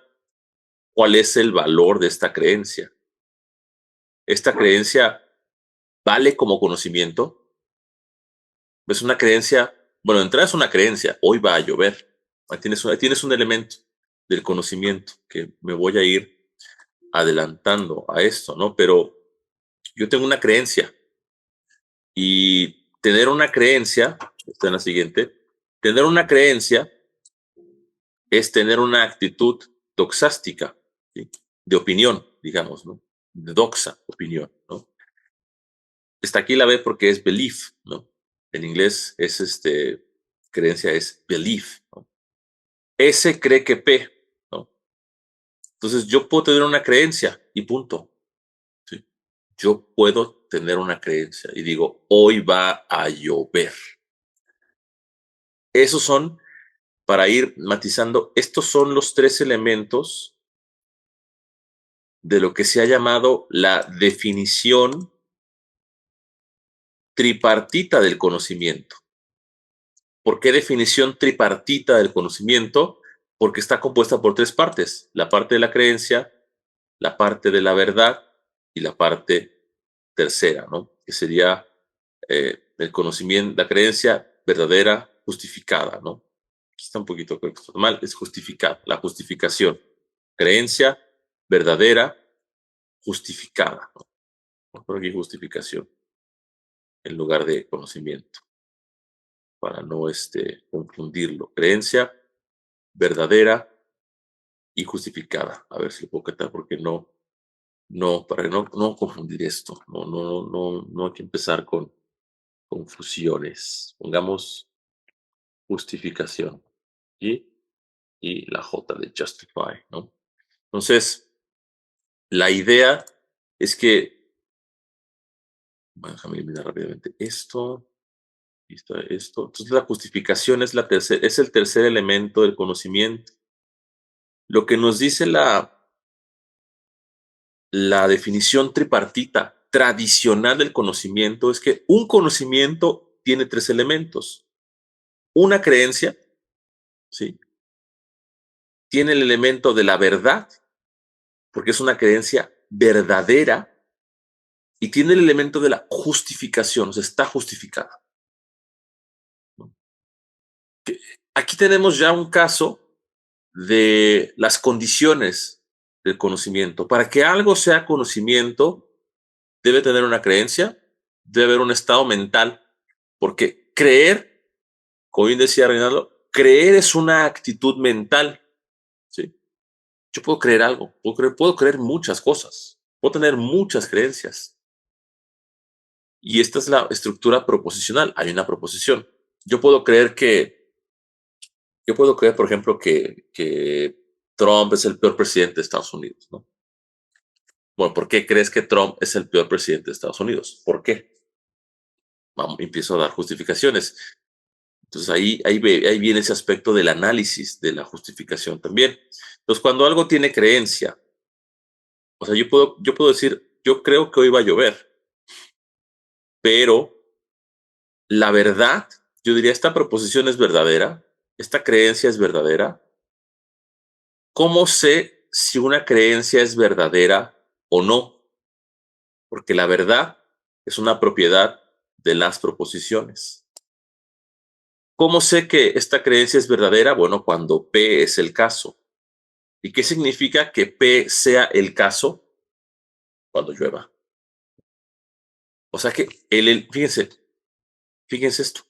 cuál es el valor de esta creencia. Esta creencia vale como conocimiento. Es una creencia, bueno, de entrada es una creencia, hoy va a llover. Ahí tienes un elemento del conocimiento que me voy a ir adelantando a esto, ¿no? Pero yo tengo una creencia y tener una creencia, está en la siguiente, tener una creencia es tener una actitud doxástica, ¿sí? De opinión, digamos, ¿no? De doxa, opinión, ¿no? Está aquí la B porque es belief, ¿no? En inglés es creencia es belief, ¿no? S cree que P, ¿no? Entonces yo puedo tener una creencia y punto, ¿sí? Yo puedo tener una creencia y digo, hoy va a llover. Esos son, para ir matizando, estos son los tres elementos de lo que se ha llamado la definición tripartita del conocimiento. ¿Por qué definición tripartita del conocimiento? Porque está compuesta por tres partes: la parte de la creencia, la parte de la verdad y la parte tercera, ¿no? Que sería el conocimiento, la creencia verdadera, justificada, ¿no? Está un poquito mal, es justificada, la justificación. Creencia verdadera, justificada, ¿no? Por aquí justificación en lugar de conocimiento, para no confundirlo. Creencia verdadera y justificada. A ver si lo puedo quitar porque para no confundir esto. No hay que empezar con confusiones. Pongamos justificación y la J de justify, ¿no? Entonces, la idea es que, bueno, déjame eliminar rápidamente esto. Esto. Entonces, la justificación es el tercer elemento del conocimiento. Lo que nos dice la definición tripartita tradicional del conocimiento es que un conocimiento tiene tres elementos. Una creencia, ¿sí? Tiene el elemento de la verdad, porque es una creencia verdadera, y tiene el elemento de la justificación, o sea, está justificada. Aquí tenemos ya un caso de las condiciones del conocimiento. Para que algo sea conocimiento, debe tener una creencia, debe haber un estado mental, porque creer, como bien decía Reinaldo, creer es una actitud mental, ¿sí? Yo puedo creer algo, puedo creer muchas cosas, puedo tener muchas creencias. Y esta es la estructura proposicional. Hay una proposición. Yo puedo creer, por ejemplo, que Trump es el peor presidente de Estados Unidos, ¿no? Bueno, ¿por qué crees que Trump es el peor presidente de Estados Unidos? ¿Por qué? Empiezo a dar justificaciones. Entonces ahí viene ese aspecto del análisis de la justificación también. Entonces, cuando algo tiene creencia, o sea, yo puedo decir, yo creo que hoy va a llover, pero la verdad yo diría, esta proposición es verdadera, esta creencia es verdadera. ¿Cómo sé si una creencia es verdadera o no? Porque la verdad es una propiedad de las proposiciones. ¿Cómo sé que esta creencia es verdadera? Bueno, cuando P es el caso. ¿Y qué significa que P sea el caso? Cuando llueva. O sea que, fíjense esto,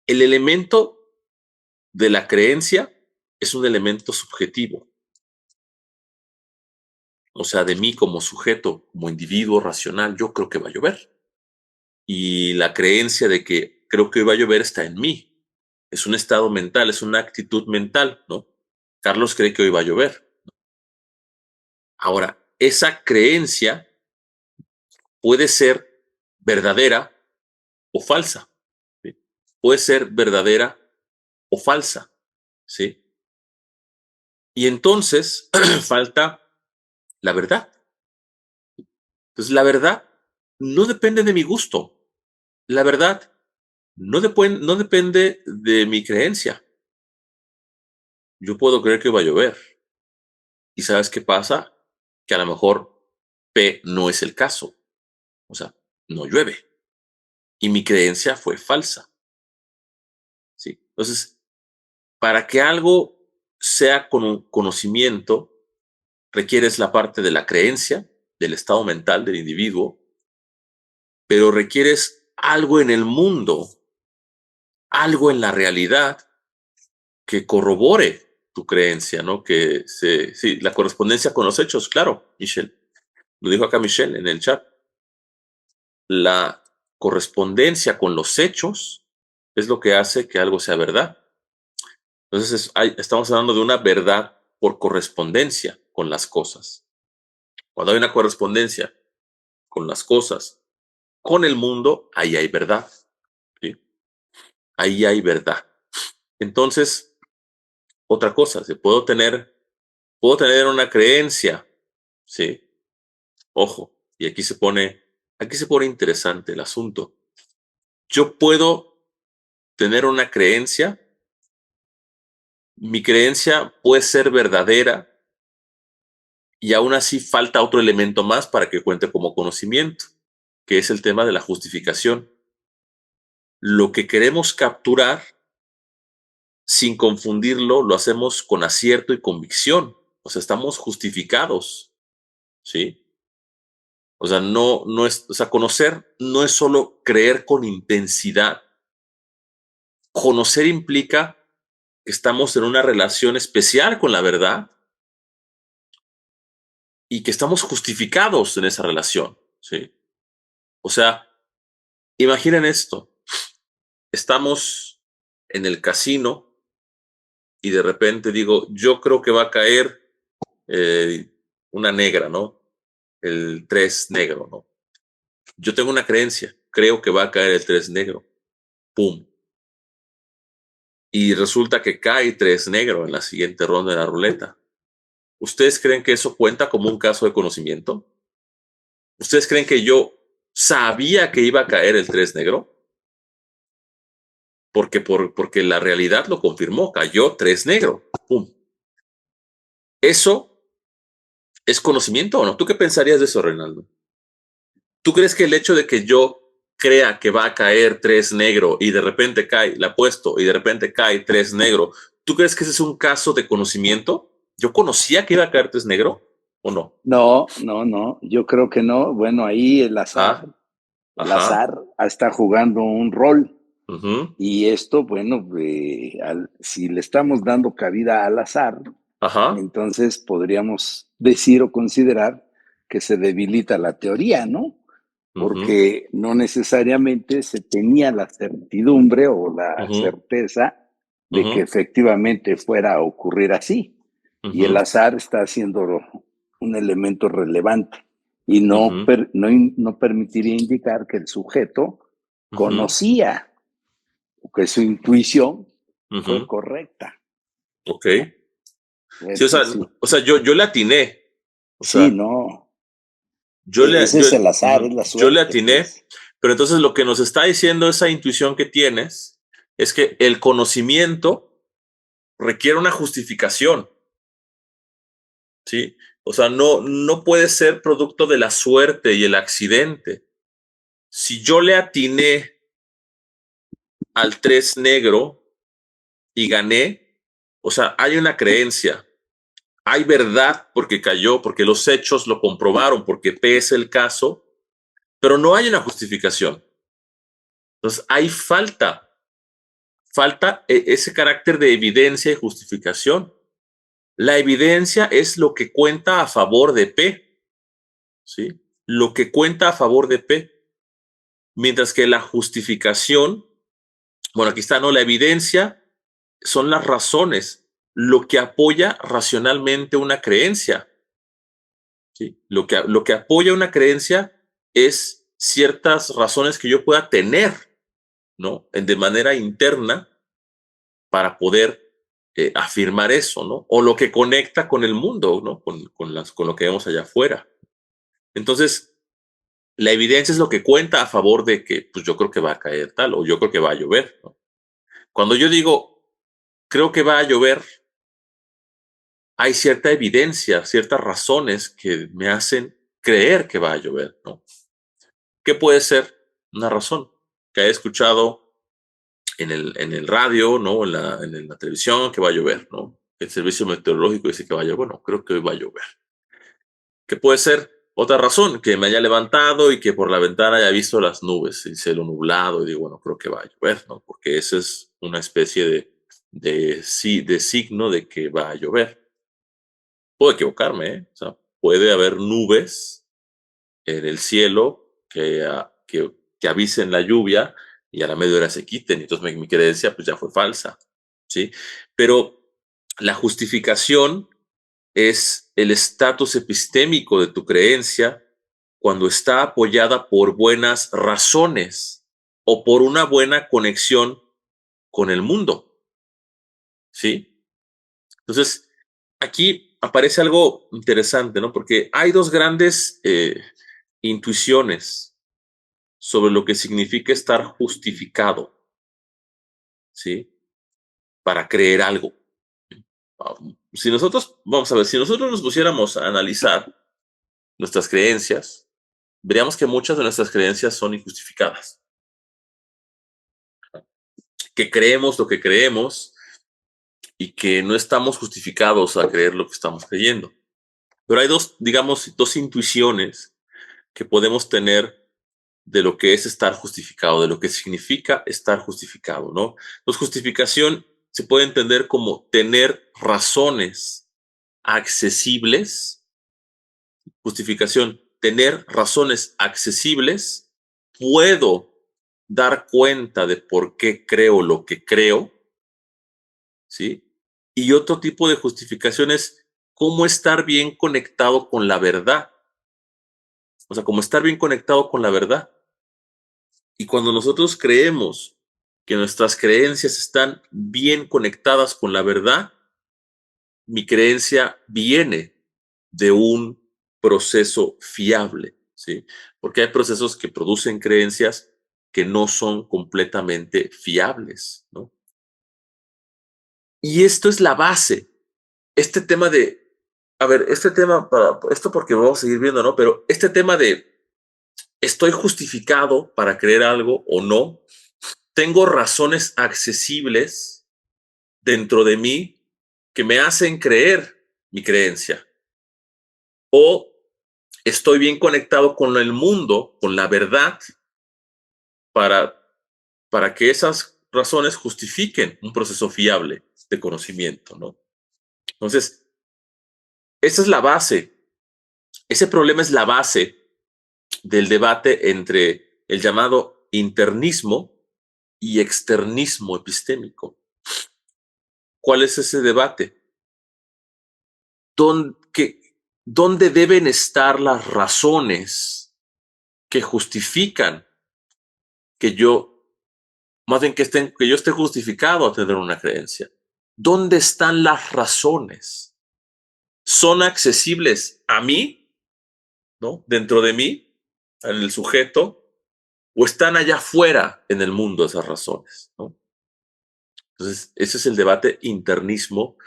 el elemento de la creencia es un elemento subjetivo. O sea, de mí como sujeto, como individuo racional, yo creo que va a llover. Y la creencia de que creo que va a llover está en mí. Es un estado mental, es una actitud mental, ¿no? Carlos cree que hoy va a llover. Ahora, esa creencia puede ser verdadera o falsa. ¿Sí? Puede ser verdadera o falsa, ¿sí? Y entonces falta la verdad. Entonces, la verdad no depende de mi gusto. La verdad no depende de mi creencia. Yo puedo creer que va a llover. ¿Y sabes qué pasa? Que a lo mejor P no es el caso. O sea, no llueve. Y mi creencia fue falsa. ¿Sí? Entonces, para que algo sea con un conocimiento, requieres la parte de la creencia, del estado mental del individuo, pero requieres algo en el mundo, algo en la realidad que corrobore tu creencia, ¿no? Sí, la correspondencia con los hechos, claro, Michelle. Lo dijo acá Michelle en el chat. La correspondencia con los hechos es lo que hace que algo sea verdad. Entonces, estamos hablando de una verdad por correspondencia con las cosas. Cuando hay una correspondencia con las cosas, con el mundo, ahí hay verdad. ¿Sí? Ahí hay verdad. Entonces, otra cosa, puedo tener una creencia, ¿sí? Ojo, y aquí se pone interesante el asunto. Yo puedo tener una creencia, mi creencia puede ser verdadera y aún así falta otro elemento más para que cuente como conocimiento, que es el tema de la justificación. Lo que queremos capturar, sin confundirlo, lo hacemos con acierto y convicción. O sea, estamos justificados, ¿sí? O sea, o sea, conocer no es solo creer con intensidad. Conocer implica que estamos en una relación especial con la verdad y que estamos justificados en esa relación, ¿sí? O sea, imaginen esto. Estamos en el casino y de repente digo, yo creo que va a caer eh, una negra, ¿no? El 3 negro, ¿no? Yo tengo una creencia, creo que va a caer el 3 negro. ¡Pum! Y resulta que cae 3 negro en la siguiente ronda de la ruleta. ¿Ustedes creen que eso cuenta como un caso de conocimiento? ¿Ustedes creen que yo sabía que iba a caer el 3 negro? Porque la realidad lo confirmó, cayó 3 negro. ¡Pum! ¿Eso es conocimiento o no? ¿Tú qué pensarías de eso, Reinaldo? ¿Tú crees que el hecho de que yo crea que va a caer 3 negro y de repente cae, la apuesto y de repente cae 3 negro, ¿tú crees que ese es un caso de conocimiento? ¿Yo conocía que iba a caer 3 negro o no? No, no, no, yo creo que no. Bueno, ahí Ah, el ajá, azar está jugando un rol. ujú, Y esto, bueno, si le estamos dando cabida al azar, ajá, entonces podríamos decir o considerar que se debilita la teoría, ¿no? ujú, Porque no necesariamente se tenía la certidumbre o la ujú, certeza de que ujú, efectivamente fuera a ocurrir así. Y el ujú, azar está siendo un elemento relevante y ujú, no permitiría indicar que el sujeto ujú, conocía o que su intuición fue ujú. correcta, Ok. ¿no? Sí, Eso sí. o sea, yo le atiné. O Sí, sea, no. Ese es el azar, es la yo le suerte, atiné, pues. Pero entonces lo que nos está diciendo esa intuición que tienes es que el conocimiento requiere una justificación, ¿sí? O sea, no puede ser producto de la suerte y el accidente. Si yo le atiné al 3 negro y gané, o sea, hay una creencia, hay verdad porque cayó, porque los hechos lo comprobaron, porque P es el caso, pero no hay una justificación. Entonces, hay falta ese carácter de evidencia y justificación. La evidencia es lo que cuenta a favor de P, ¿sí? Lo que cuenta a favor de P. Mientras que la justificación, bueno, aquí está, ¿no? La evidencia son las razones, lo que apoya racionalmente una creencia, ¿sí? Lo que apoya una creencia es ciertas razones que yo pueda tener, ¿no? De manera interna para poder afirmar eso, ¿no? O lo que conecta con el mundo, ¿no? Con lo que vemos allá afuera. Entonces, la evidencia es lo que cuenta a favor de que, pues yo creo que va a caer tal, o yo creo que va a llover, ¿no? Cuando yo digo, creo que va a llover, hay cierta evidencia, ciertas razones que me hacen creer que va a llover, ¿no? ¿Qué puede ser una razón? Que haya escuchado en el radio, ¿no? En la televisión que va a llover, ¿no? El servicio meteorológico dice que va a llover. Bueno, creo que hoy va a llover. ¿Qué puede ser otra razón? Que me haya levantado y que por la ventana haya visto las nubes, el cielo nublado y digo, bueno, creo que va a llover, ¿no? Porque esa es una especie de signo de que va a llover. Puedo equivocarme, ¿eh? O sea, puede haber nubes en el cielo que avisen la lluvia y a la media hora se quiten. Entonces mi creencia pues ya fue falsa, ¿sí? Pero la justificación es el estatus epistémico de tu creencia cuando está apoyada por buenas razones o por una buena conexión con el mundo, ¿sí? Entonces, aquí aparece algo interesante, ¿no? Porque hay dos grandes intuiciones sobre lo que significa estar justificado, ¿sí? Para creer algo. Si nosotros, vamos a ver, si nosotros nos pusiéramos a analizar nuestras creencias, veríamos que muchas de nuestras creencias son injustificadas. Que creemos lo que creemos y que no estamos justificados a creer lo que estamos creyendo. Pero hay dos, digamos, dos intuiciones que podemos tener de lo que es estar justificado, de lo que significa estar justificado, ¿no? Pues justificación se puede entender como tener razones accesibles, justificación, tener razones accesibles, puedo dar cuenta de por qué creo lo que creo, ¿sí? Y otro tipo de justificación es cómo estar bien conectado con la verdad. O sea, cómo estar bien conectado con la verdad. Y cuando nosotros creemos que nuestras creencias están bien conectadas con la verdad, mi creencia viene de un proceso fiable, ¿sí? Porque hay procesos que producen creencias que no son completamente fiables, ¿no? Y esto es la base. Este tema de, a ver, este tema, esto porque vamos a seguir viendo, ¿no? Pero este tema de, ¿estoy justificado para creer algo o no? ¿Tengo razones accesibles dentro de mí que me hacen creer mi creencia? ¿O estoy bien conectado con el mundo, con la verdad, para, para que esas razones justifiquen un proceso fiable de conocimiento, ¿no? Entonces, esa es la base. Ese problema es la base del debate entre el llamado internismo y externismo epistémico. ¿Cuál es ese debate? ¿Dónde deben estar las razones que justifican que yo, más bien que yo esté justificado a tener una creencia? ¿Dónde están las razones? ¿Son accesibles a mí, ¿no? Dentro de mí, en el sujeto, o están allá afuera en el mundo esas razones, ¿no? Entonces, ese es el debate internismo,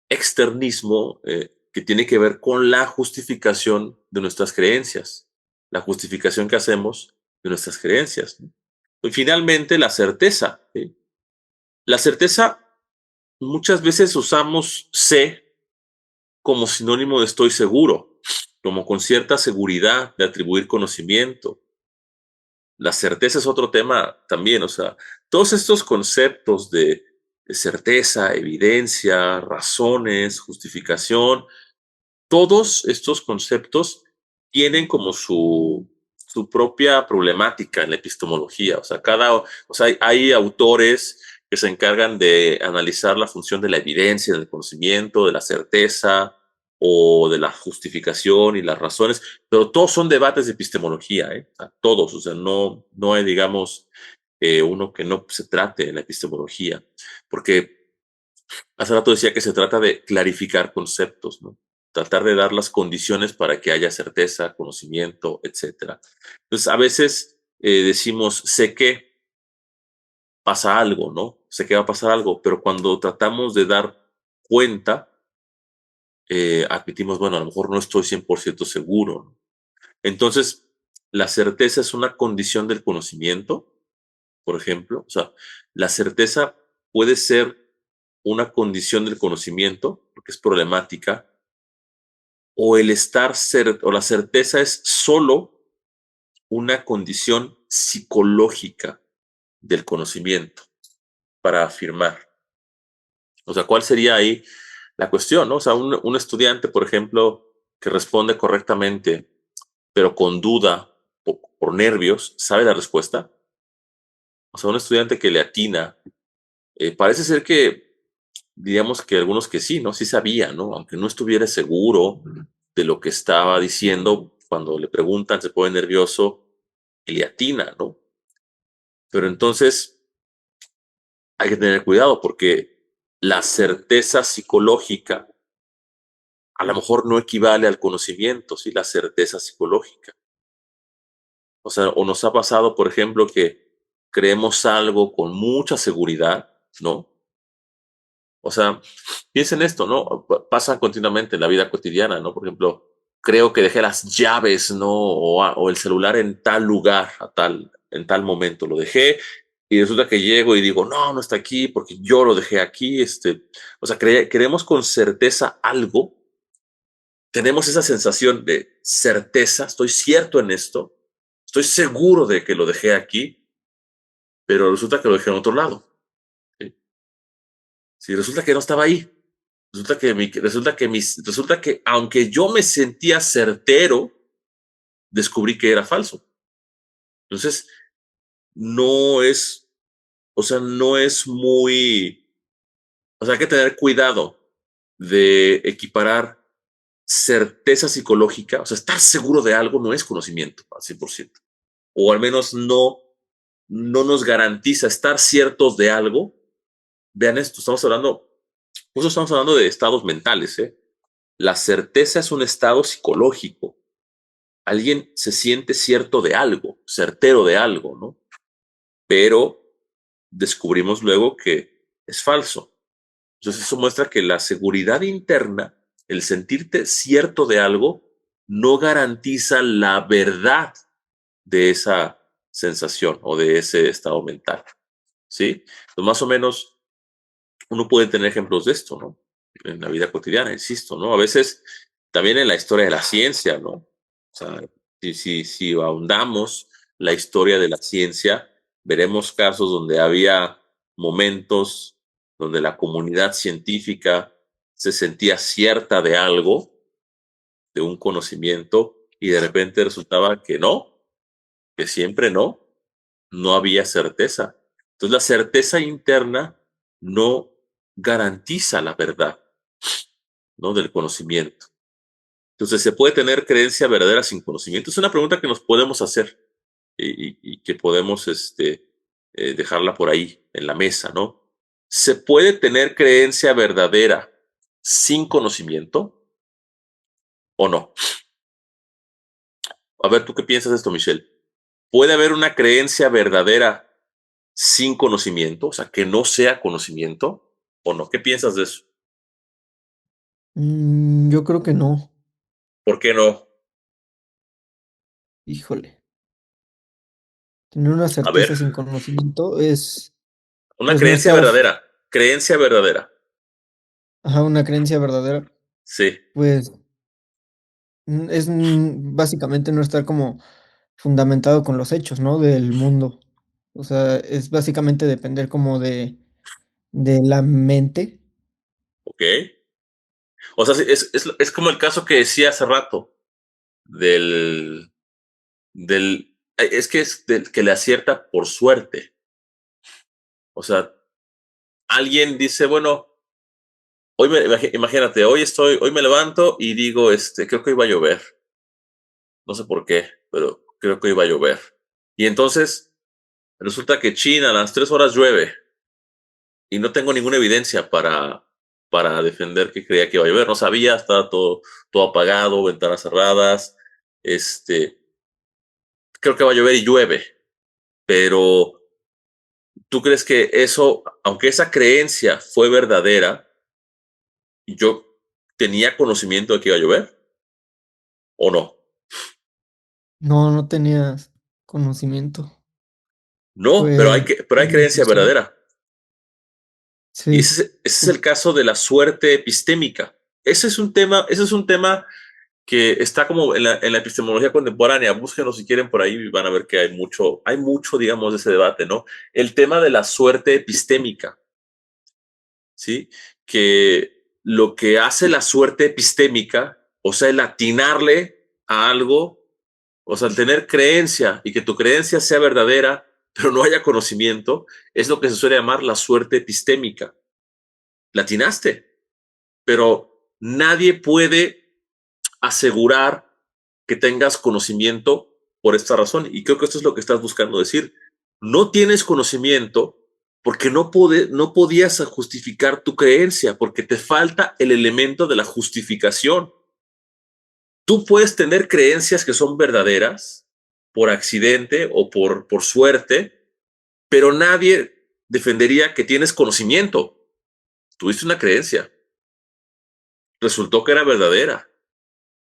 externismo, que tiene que ver con la justificación de nuestras creencias, la justificación que hacemos de nuestras creencias, ¿no? Y finalmente, la certeza, ¿sí? La certeza, muchas veces usamos sé como sinónimo de estoy seguro, como con cierta seguridad de atribuir conocimiento. La certeza es otro tema también, o sea, todos estos conceptos de certeza, evidencia, razones, justificación, todos estos conceptos tienen como su propia problemática en la epistemología. O sea, hay autores que se encargan de analizar la función de la evidencia, del conocimiento, de la certeza o de la justificación y las razones, pero todos son debates de epistemología, ¿eh? O sea, todos, o sea, no hay, digamos, uno que no se trate en la epistemología, porque hace rato decía que se trata de clarificar conceptos, ¿no? Tratar de dar las condiciones para que haya certeza, conocimiento, etcétera. Entonces, a veces decimos, sé que pasa algo, ¿no? Sé que va a pasar algo, pero cuando tratamos de dar cuenta, admitimos, bueno, a lo mejor no estoy 100% seguro, ¿no? Entonces, la certeza es una condición del conocimiento, por ejemplo. O sea, la certeza puede ser una condición del conocimiento, porque es problemática, o o la certeza es solo una condición psicológica del conocimiento para afirmar. O sea, ¿cuál sería ahí la cuestión, no? O sea, un estudiante, por ejemplo, que responde correctamente, pero con duda o por nervios, ¿sabe la respuesta? O sea, un estudiante que le atina, parece ser que, digamos que algunos que sí, ¿no? Sí sabía, ¿no? Aunque no estuviera seguro de lo que estaba diciendo, cuando le preguntan, se pone nervioso y le atina, ¿no? Pero entonces hay que tener cuidado porque la certeza psicológica a lo mejor no equivale al conocimiento, ¿sí? La certeza psicológica. O sea, o nos ha pasado, por ejemplo, que creemos algo con mucha seguridad, ¿no? O sea, piensen esto, ¿no? Pasa continuamente en la vida cotidiana, ¿no? Por ejemplo, creo que dejé las llaves, ¿no? O el celular en tal lugar, en tal momento lo dejé, y resulta que llego y digo, no, no está aquí porque yo lo dejé aquí. O sea, queremos con certeza algo, tenemos esa sensación de certeza, estoy cierto en esto, estoy seguro de que lo dejé aquí, pero resulta que lo dejé en otro lado. ¿Sí? Sí, resulta que no estaba ahí. Resulta que aunque yo me sentía certero, descubrí que era falso. Entonces, no es, o sea, no es muy, o sea, hay que tener cuidado de equiparar certeza psicológica, o sea, estar seguro de algo no es conocimiento al 100%, o al menos no nos garantiza estar ciertos de algo. Vean esto, estamos hablando de estados mentales, ¿eh? La certeza es un estado psicológico. Alguien se siente cierto de algo, certero de algo, ¿no? Pero descubrimos luego que es falso. Entonces eso muestra que la seguridad interna, el sentirte cierto de algo, no garantiza la verdad de esa sensación o de ese estado mental, ¿sí? Entonces, más o menos uno puede tener ejemplos de esto, ¿no? En la vida cotidiana, insisto, ¿no? A veces también en la historia de la ciencia, ¿no? O sea, si ahondamos la historia de la ciencia, veremos casos donde había momentos donde la comunidad científica se sentía cierta de algo, de un conocimiento, y de repente resultaba que no, que siempre no había certeza. Entonces la certeza interna no garantiza la verdad, ¿no? Del conocimiento. Entonces, ¿se puede tener creencia verdadera sin conocimiento? Es una pregunta que nos podemos hacer y que podemos dejarla por ahí en la mesa, ¿no? ¿Se puede tener creencia verdadera sin conocimiento o no? A ver, ¿tú qué piensas de esto, Michelle? ¿Puede haber una creencia verdadera sin conocimiento? O sea, que no sea conocimiento, ¿o no? ¿Qué piensas de eso? Yo creo que no. ¿Por qué no? Híjole. Tener una A ver, certeza sin conocimiento es, una pues, no creencia estar, verdadera. Creencia verdadera. ajá, una creencia verdadera, Sí, pues, es básicamente no estar como fundamentado con los hechos, ¿no? Del mundo. O sea, es básicamente depender como de la mente. ok. O sea, sí, es como el caso que decía hace rato del, es que es del que le acierta por suerte. O sea, alguien dice, bueno, imagínate, hoy me levanto y digo, creo que hoy va a llover. No sé por qué, pero creo que hoy va a llover. Y entonces resulta que China a las 3 horas llueve y no tengo ninguna evidencia para defender que creía que iba a llover. No sabía, estaba todo apagado, ventanas cerradas. Este, creo que va a llover y llueve, pero ¿tú crees que eso, aunque esa creencia fue verdadera, yo tenía conocimiento de que iba a llover o no? No, no tenías conocimiento. No, Fue pero hay una creencia intuición. verdadera. Y Sí. ese es el caso de la suerte epistémica. Ese es un tema que está como en la epistemología contemporánea. Búsquenlo si quieren por ahí y van a ver que hay mucho, digamos, de ese debate, ¿no? El tema de la suerte epistémica, ¿sí? Que lo que hace la suerte epistémica, o sea, el atinarle a algo, o sea, el tener creencia y que tu creencia sea verdadera, pero no haya conocimiento, es lo que se suele llamar la suerte epistémica. La atinaste, pero nadie puede asegurar que tengas conocimiento por esta razón. Y creo que esto es lo que estás buscando decir. No tienes conocimiento porque no podías justificar tu creencia, porque te falta el elemento de la justificación. Tú puedes tener creencias que son verdaderas por accidente o por suerte, pero nadie defendería que tienes conocimiento. Tuviste una creencia, resultó que era verdadera,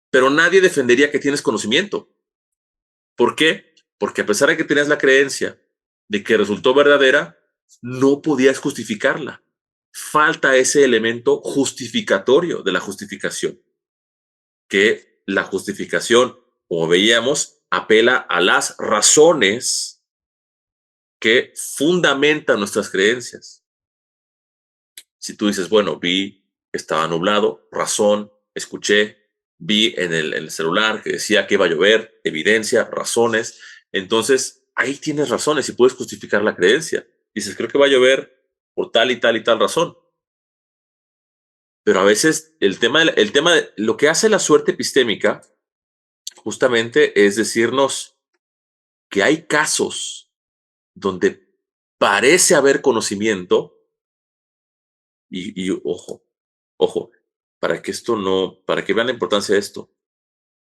pero nadie defendería que tienes conocimiento. ¿Por qué? Porque a pesar de que tenías la creencia de que resultó verdadera, no podías justificarla. Falta ese elemento justificatorio de la justificación, que la justificación, como veíamos, apela a las razones que fundamentan nuestras creencias. Si tú dices, bueno, vi que estaba nublado, razón, escuché, vi en el celular que decía que iba a llover, evidencia, razones, entonces ahí tienes razones y puedes justificar la creencia. Dices, creo que va a llover por tal y tal y tal razón. Pero a veces el tema de lo que hace la suerte epistémica justamente es decirnos que hay casos donde parece haber conocimiento y ojo, para que vean la importancia de esto.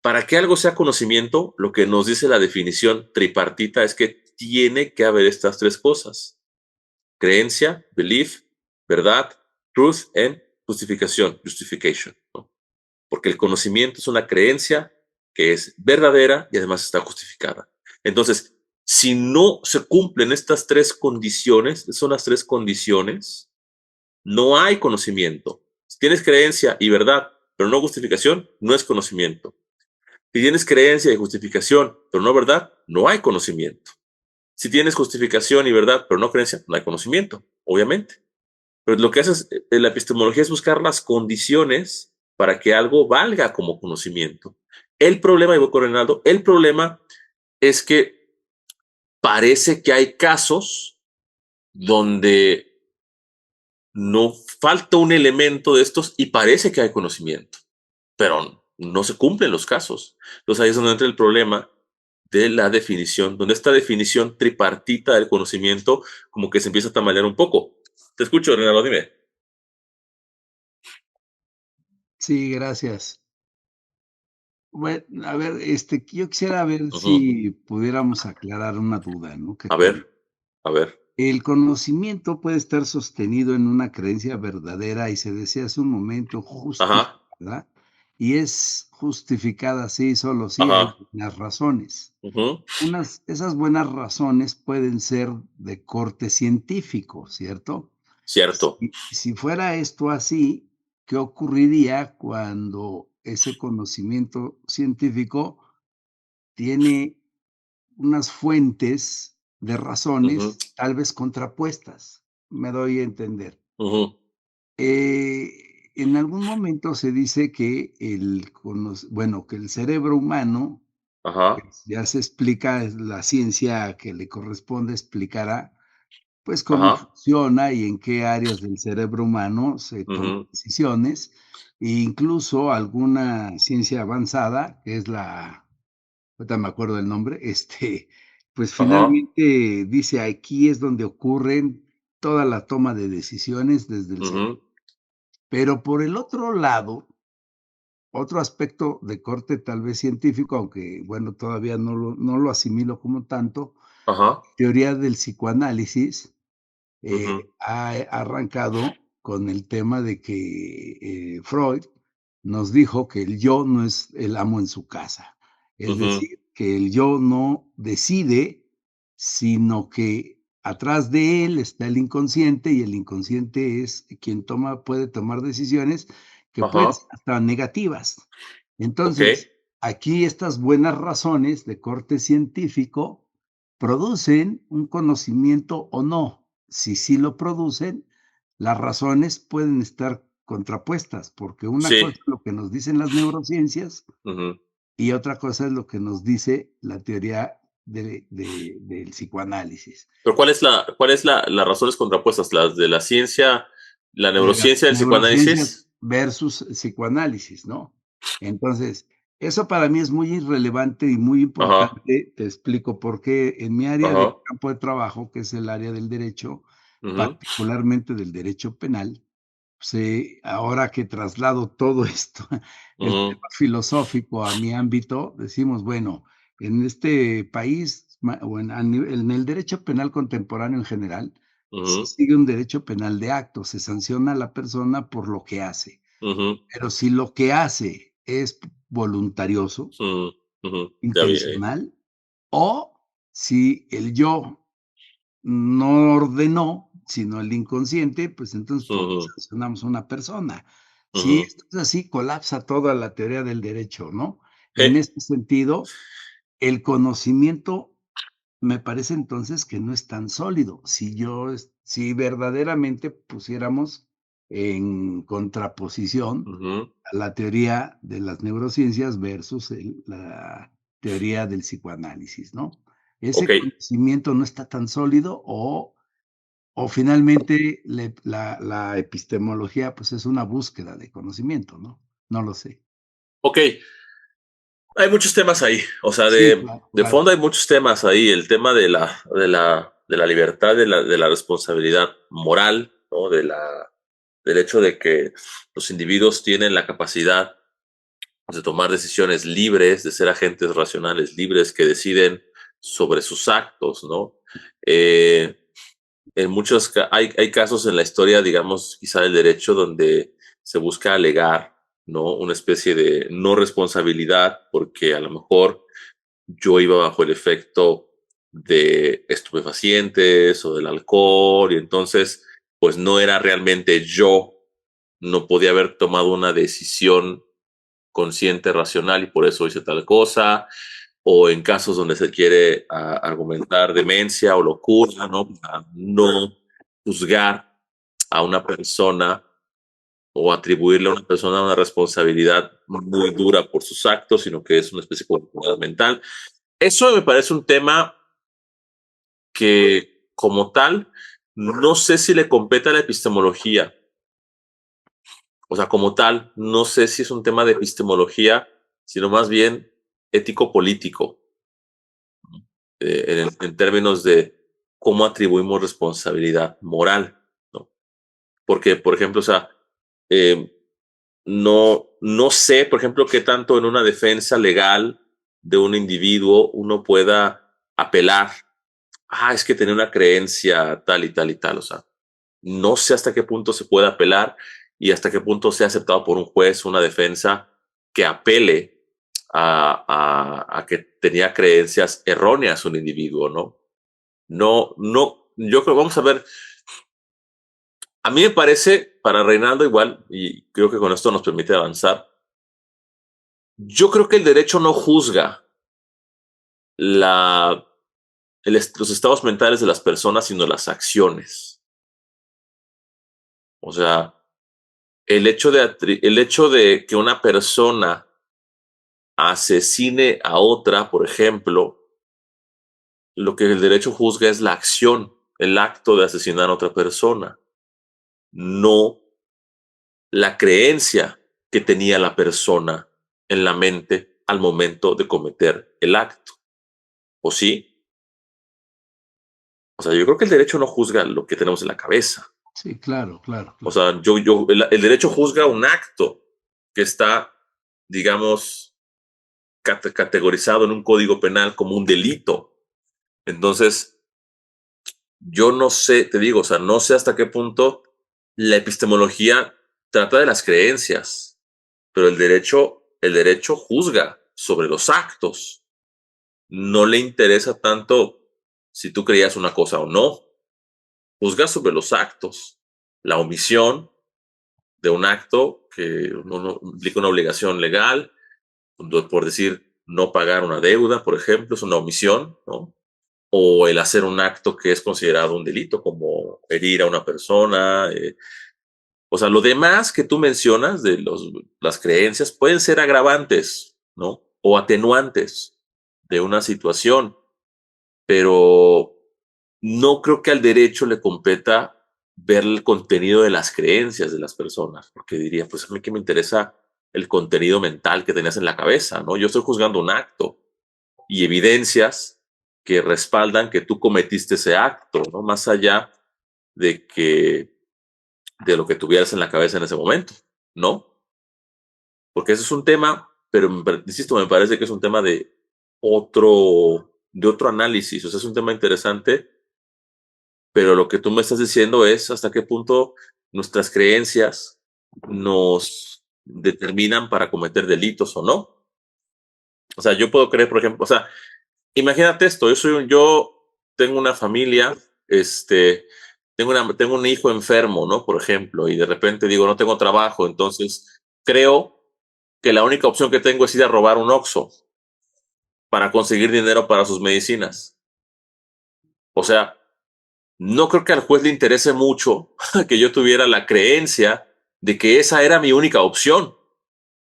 Para que algo sea conocimiento, lo que nos dice la definición tripartita es que tiene que haber estas tres cosas: creencia, belief, verdad, truth, and justificación, justification, ¿no? Porque el conocimiento es una creencia que es verdadera y además está justificada. Entonces, si no se cumplen estas tres condiciones, son las tres condiciones, no hay conocimiento. Si tienes creencia y verdad, pero no justificación, no es conocimiento. Si tienes creencia y justificación, pero no verdad, no hay conocimiento. Si tienes justificación y verdad, pero no creencia, no hay conocimiento, obviamente. Pero lo que hace la epistemología es buscar las condiciones para que algo valga como conocimiento. El problema, y voy con Renaldo, el problema es que parece que hay casos donde no falta un elemento de estos y parece que hay conocimiento, pero no se cumplen los casos. Entonces ahí es donde entra el problema de la definición, donde esta definición tripartita del conocimiento como que se empieza a tambalear un poco. Te escucho, Renato, dime. Sí, gracias. Bueno, a ver, yo quisiera ver Ujú. si pudiéramos aclarar una duda, ¿no?, que A tengo. ver, a ver. El conocimiento puede estar sostenido en una creencia verdadera y se decía hace un momento Ajá, justificada, y es justificada sí, solo si hay ajá. buenas razones. Ujú. Esas buenas razones pueden ser de corte científico, ¿cierto? Cierto. Si fuera esto así, ¿qué ocurriría cuando ese conocimiento científico tiene unas fuentes de Ujú, razones, tal vez contrapuestas? Me doy a entender. ujú. En algún momento se dice que que el cerebro humano, Ajá, pues, ya se explica, es la ciencia que le corresponde explicará, pues, cómo ajá. funciona y en qué áreas del cerebro humano se toman Ujú, decisiones, e incluso alguna ciencia avanzada, que es ahorita me acuerdo del nombre, pues, ajá. finalmente dice: "Aquí es donde ocurren toda la toma de decisiones desde el cerebro". Ujú, Pero por el otro lado, otro aspecto de corte tal vez científico, aunque, bueno, todavía no lo asimilo como tanto, ajá. teoría del psicoanálisis, Ujú, ha arrancado con el tema de que, Freud nos dijo que el yo no es el amo en su casa. Es ujú. decir, que el yo no decide, sino que atrás de él está el inconsciente, y el inconsciente es quien puede tomar decisiones que pueden Ajá. ser hasta negativas. Okey. Entonces, aquí estas buenas razones de corte científico producen un conocimiento o no. Si sí lo producen, las razones pueden estar contrapuestas, porque una cosa Sí. es lo que nos dicen las neurociencias Ujú. y otra cosa es lo que nos dice la teoría del psicoanálisis. Pero, ¿cuál es las razones contrapuestas? ¿Las de la ciencia, la De las neurociencia, el neurociencias psicoanálisis? versus psicoanálisis, ¿no? Entonces, eso para mí es muy irrelevante y muy Ajá, importante. Te explico por qué. En mi área de ajá. campo de trabajo, que es el área del derecho, Ujú, particularmente del derecho penal, ahora que traslado todo esto, el ujú, tema filosófico a mi ámbito, decimos, bueno, en este país, o en el derecho penal contemporáneo en general, se ujú, sigue un derecho penal de actos, se sanciona a la persona por lo que hace. ujú, Pero si lo que hace es voluntarioso, mm, ujú. Ya vi, intencional, o si el yo no ordenó, sino el inconsciente, pues entonces, ¿por qué ujú, sancionamos a una persona? Si ujú. esto es así, colapsa toda la teoría del derecho, ¿no? En Sí, este sentido, el conocimiento me parece entonces que no es tan sólido. Si verdaderamente pusiéramos en contraposición ujú. a la teoría de las neurociencias versus la teoría del psicoanálisis, ¿no? ¿Ese Okey. conocimiento no está tan sólido o finalmente la epistemología, pues, es una búsqueda de conocimiento, ¿no? No lo sé. Okey. Hay muchos temas ahí, o sea, Sí, de claro, de claro. fondo hay muchos temas ahí, el tema de la libertad, de la responsabilidad moral, ¿no? Del hecho de que los individuos tienen la capacidad de tomar decisiones libres, de ser agentes racionales libres que deciden sobre sus actos, ¿no? Eh, en muchos hay casos en la historia, digamos, quizá del derecho, donde se busca alegar, ¿no? Una especie de no responsabilidad, porque a lo mejor yo iba bajo el efecto de estupefacientes o del alcohol, y entonces, pues no era realmente yo, no podía haber tomado una decisión consciente, racional, y por eso hice tal cosa, o en casos donde se quiere argumentar demencia o locura, ¿no? Para no juzgar a una persona o atribuirle a una persona una responsabilidad muy dura por sus actos, sino que es una especie de enfermedad mental. Eso me parece un tema que, como tal, no sé si le compete a la epistemología. O sea, como tal, no sé si es un tema de epistemología, sino más bien ético-político, en términos de cómo atribuimos responsabilidad moral, ¿no? Porque, por ejemplo, o sea, eh, no sé, por ejemplo, qué tanto en una defensa legal de un individuo uno pueda apelar. Es que tenía una creencia tal y tal y tal. O sea, no sé hasta qué punto se puede apelar y hasta qué punto sea aceptado por un juez una defensa que apele a que tenía creencias erróneas un individuo, ¿no? No, yo creo, vamos a ver, a mí me parece, para Reinaldo igual, y creo que con esto nos permite avanzar, yo creo que el derecho no juzga la, los estados mentales de las personas, sino las acciones. O sea, el hecho de que una persona asesine a otra, por ejemplo, lo que el derecho juzga es la acción, el acto de asesinar a otra persona, no la creencia que tenía la persona en la mente al momento de cometer el acto. ¿O sí? O sea, yo creo que el derecho no juzga lo que tenemos en la cabeza. Sí, claro, claro, O claro. sea, el derecho juzga un acto que está, digamos, categorizado en un código penal como un delito. Entonces, yo no sé, te digo, o sea, no sé hasta qué punto la epistemología trata de las creencias, pero el derecho juzga sobre los actos. No le interesa tanto si tú creías una cosa o no. Juzga sobre los actos. La omisión de un acto que no implica una obligación legal, por decir, no pagar una deuda, por ejemplo, es una omisión, ¿no? O el hacer un acto que es considerado un delito, como herir a una persona. O sea, lo demás que tú mencionas de las creencias pueden ser agravantes, ¿no? O atenuantes de una situación, pero no creo que al derecho le competa ver el contenido de las creencias de las personas, porque diría, pues a mí que me interesa el contenido mental que tenías en la cabeza, ¿no? Yo estoy juzgando un acto y evidencias que respaldan que tú cometiste ese acto, ¿no? Más allá de de lo que tuvieras en la cabeza en ese momento, ¿no? Porque ese es un tema, pero insisto, me parece que es un tema de otro análisis, o sea, es un tema interesante, pero lo que tú me estás diciendo es hasta qué punto nuestras creencias nos determinan para cometer delitos o no. O sea, yo puedo creer, por ejemplo, o sea, imagínate esto, yo tengo una familia, tengo un hijo enfermo, ¿no? Por ejemplo, y de repente digo, no tengo trabajo, entonces creo que la única opción que tengo es ir a robar un Oxxo para conseguir dinero para sus medicinas. O sea, no creo que al juez le interese mucho que yo tuviera la creencia de que esa era mi única opción.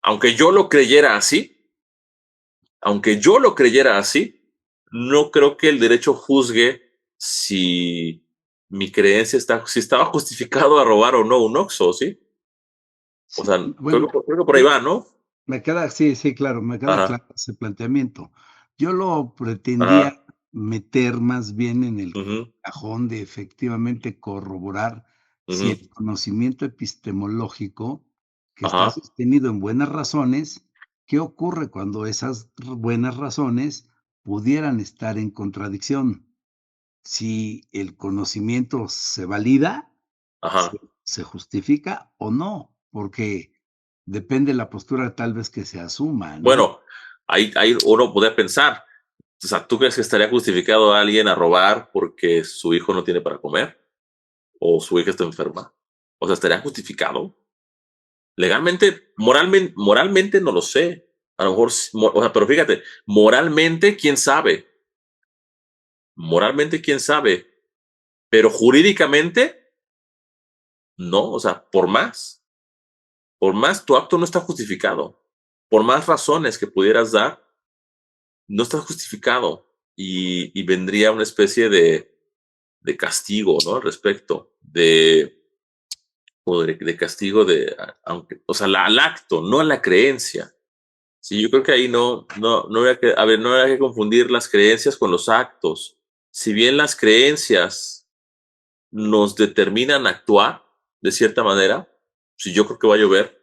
Aunque yo lo creyera así, aunque yo lo creyera así, no creo que el derecho juzgue si mi creencia si estaba justificado a robar o no un Oxxo, ¿sí? O Sí, sea, bueno, creo que por ahí yo va, ¿no? me queda sí, sí, claro, me queda Ajá, claro ese planteamiento. Yo lo pretendía ajá, meter más bien en el ujú, cajón de efectivamente corroborar si ujú, el conocimiento epistemológico que está ajá, sostenido en buenas razones, ¿qué ocurre cuando esas buenas razones pudieran estar en contradicción? Si el conocimiento se valida, ¿se ajá. se justifica o no? Porque depende la postura tal vez que se asuma, ¿no? Bueno, ahí uno podría pensar, o sea, ¿tú crees que estaría justificado a alguien a robar porque su hijo no tiene para comer? ¿O su hija está enferma? O sea, ¿estaría justificado? Legalmente, moralmente no lo sé. A lo mejor, o sea, pero fíjate, moralmente, quién sabe. Moralmente, quién sabe. Pero jurídicamente, no. O sea, por más tu acto no está justificado. Por más razones que pudieras dar, no está justificado. Y vendría una especie de castigo, ¿no? Al respecto, de castigo aunque, o sea, al acto, no a la creencia. Sí, yo creo que ahí no habría que, a ver, no habría que confundir las creencias con los actos. Si bien las creencias nos determinan actuar de cierta manera, si yo creo que va a llover,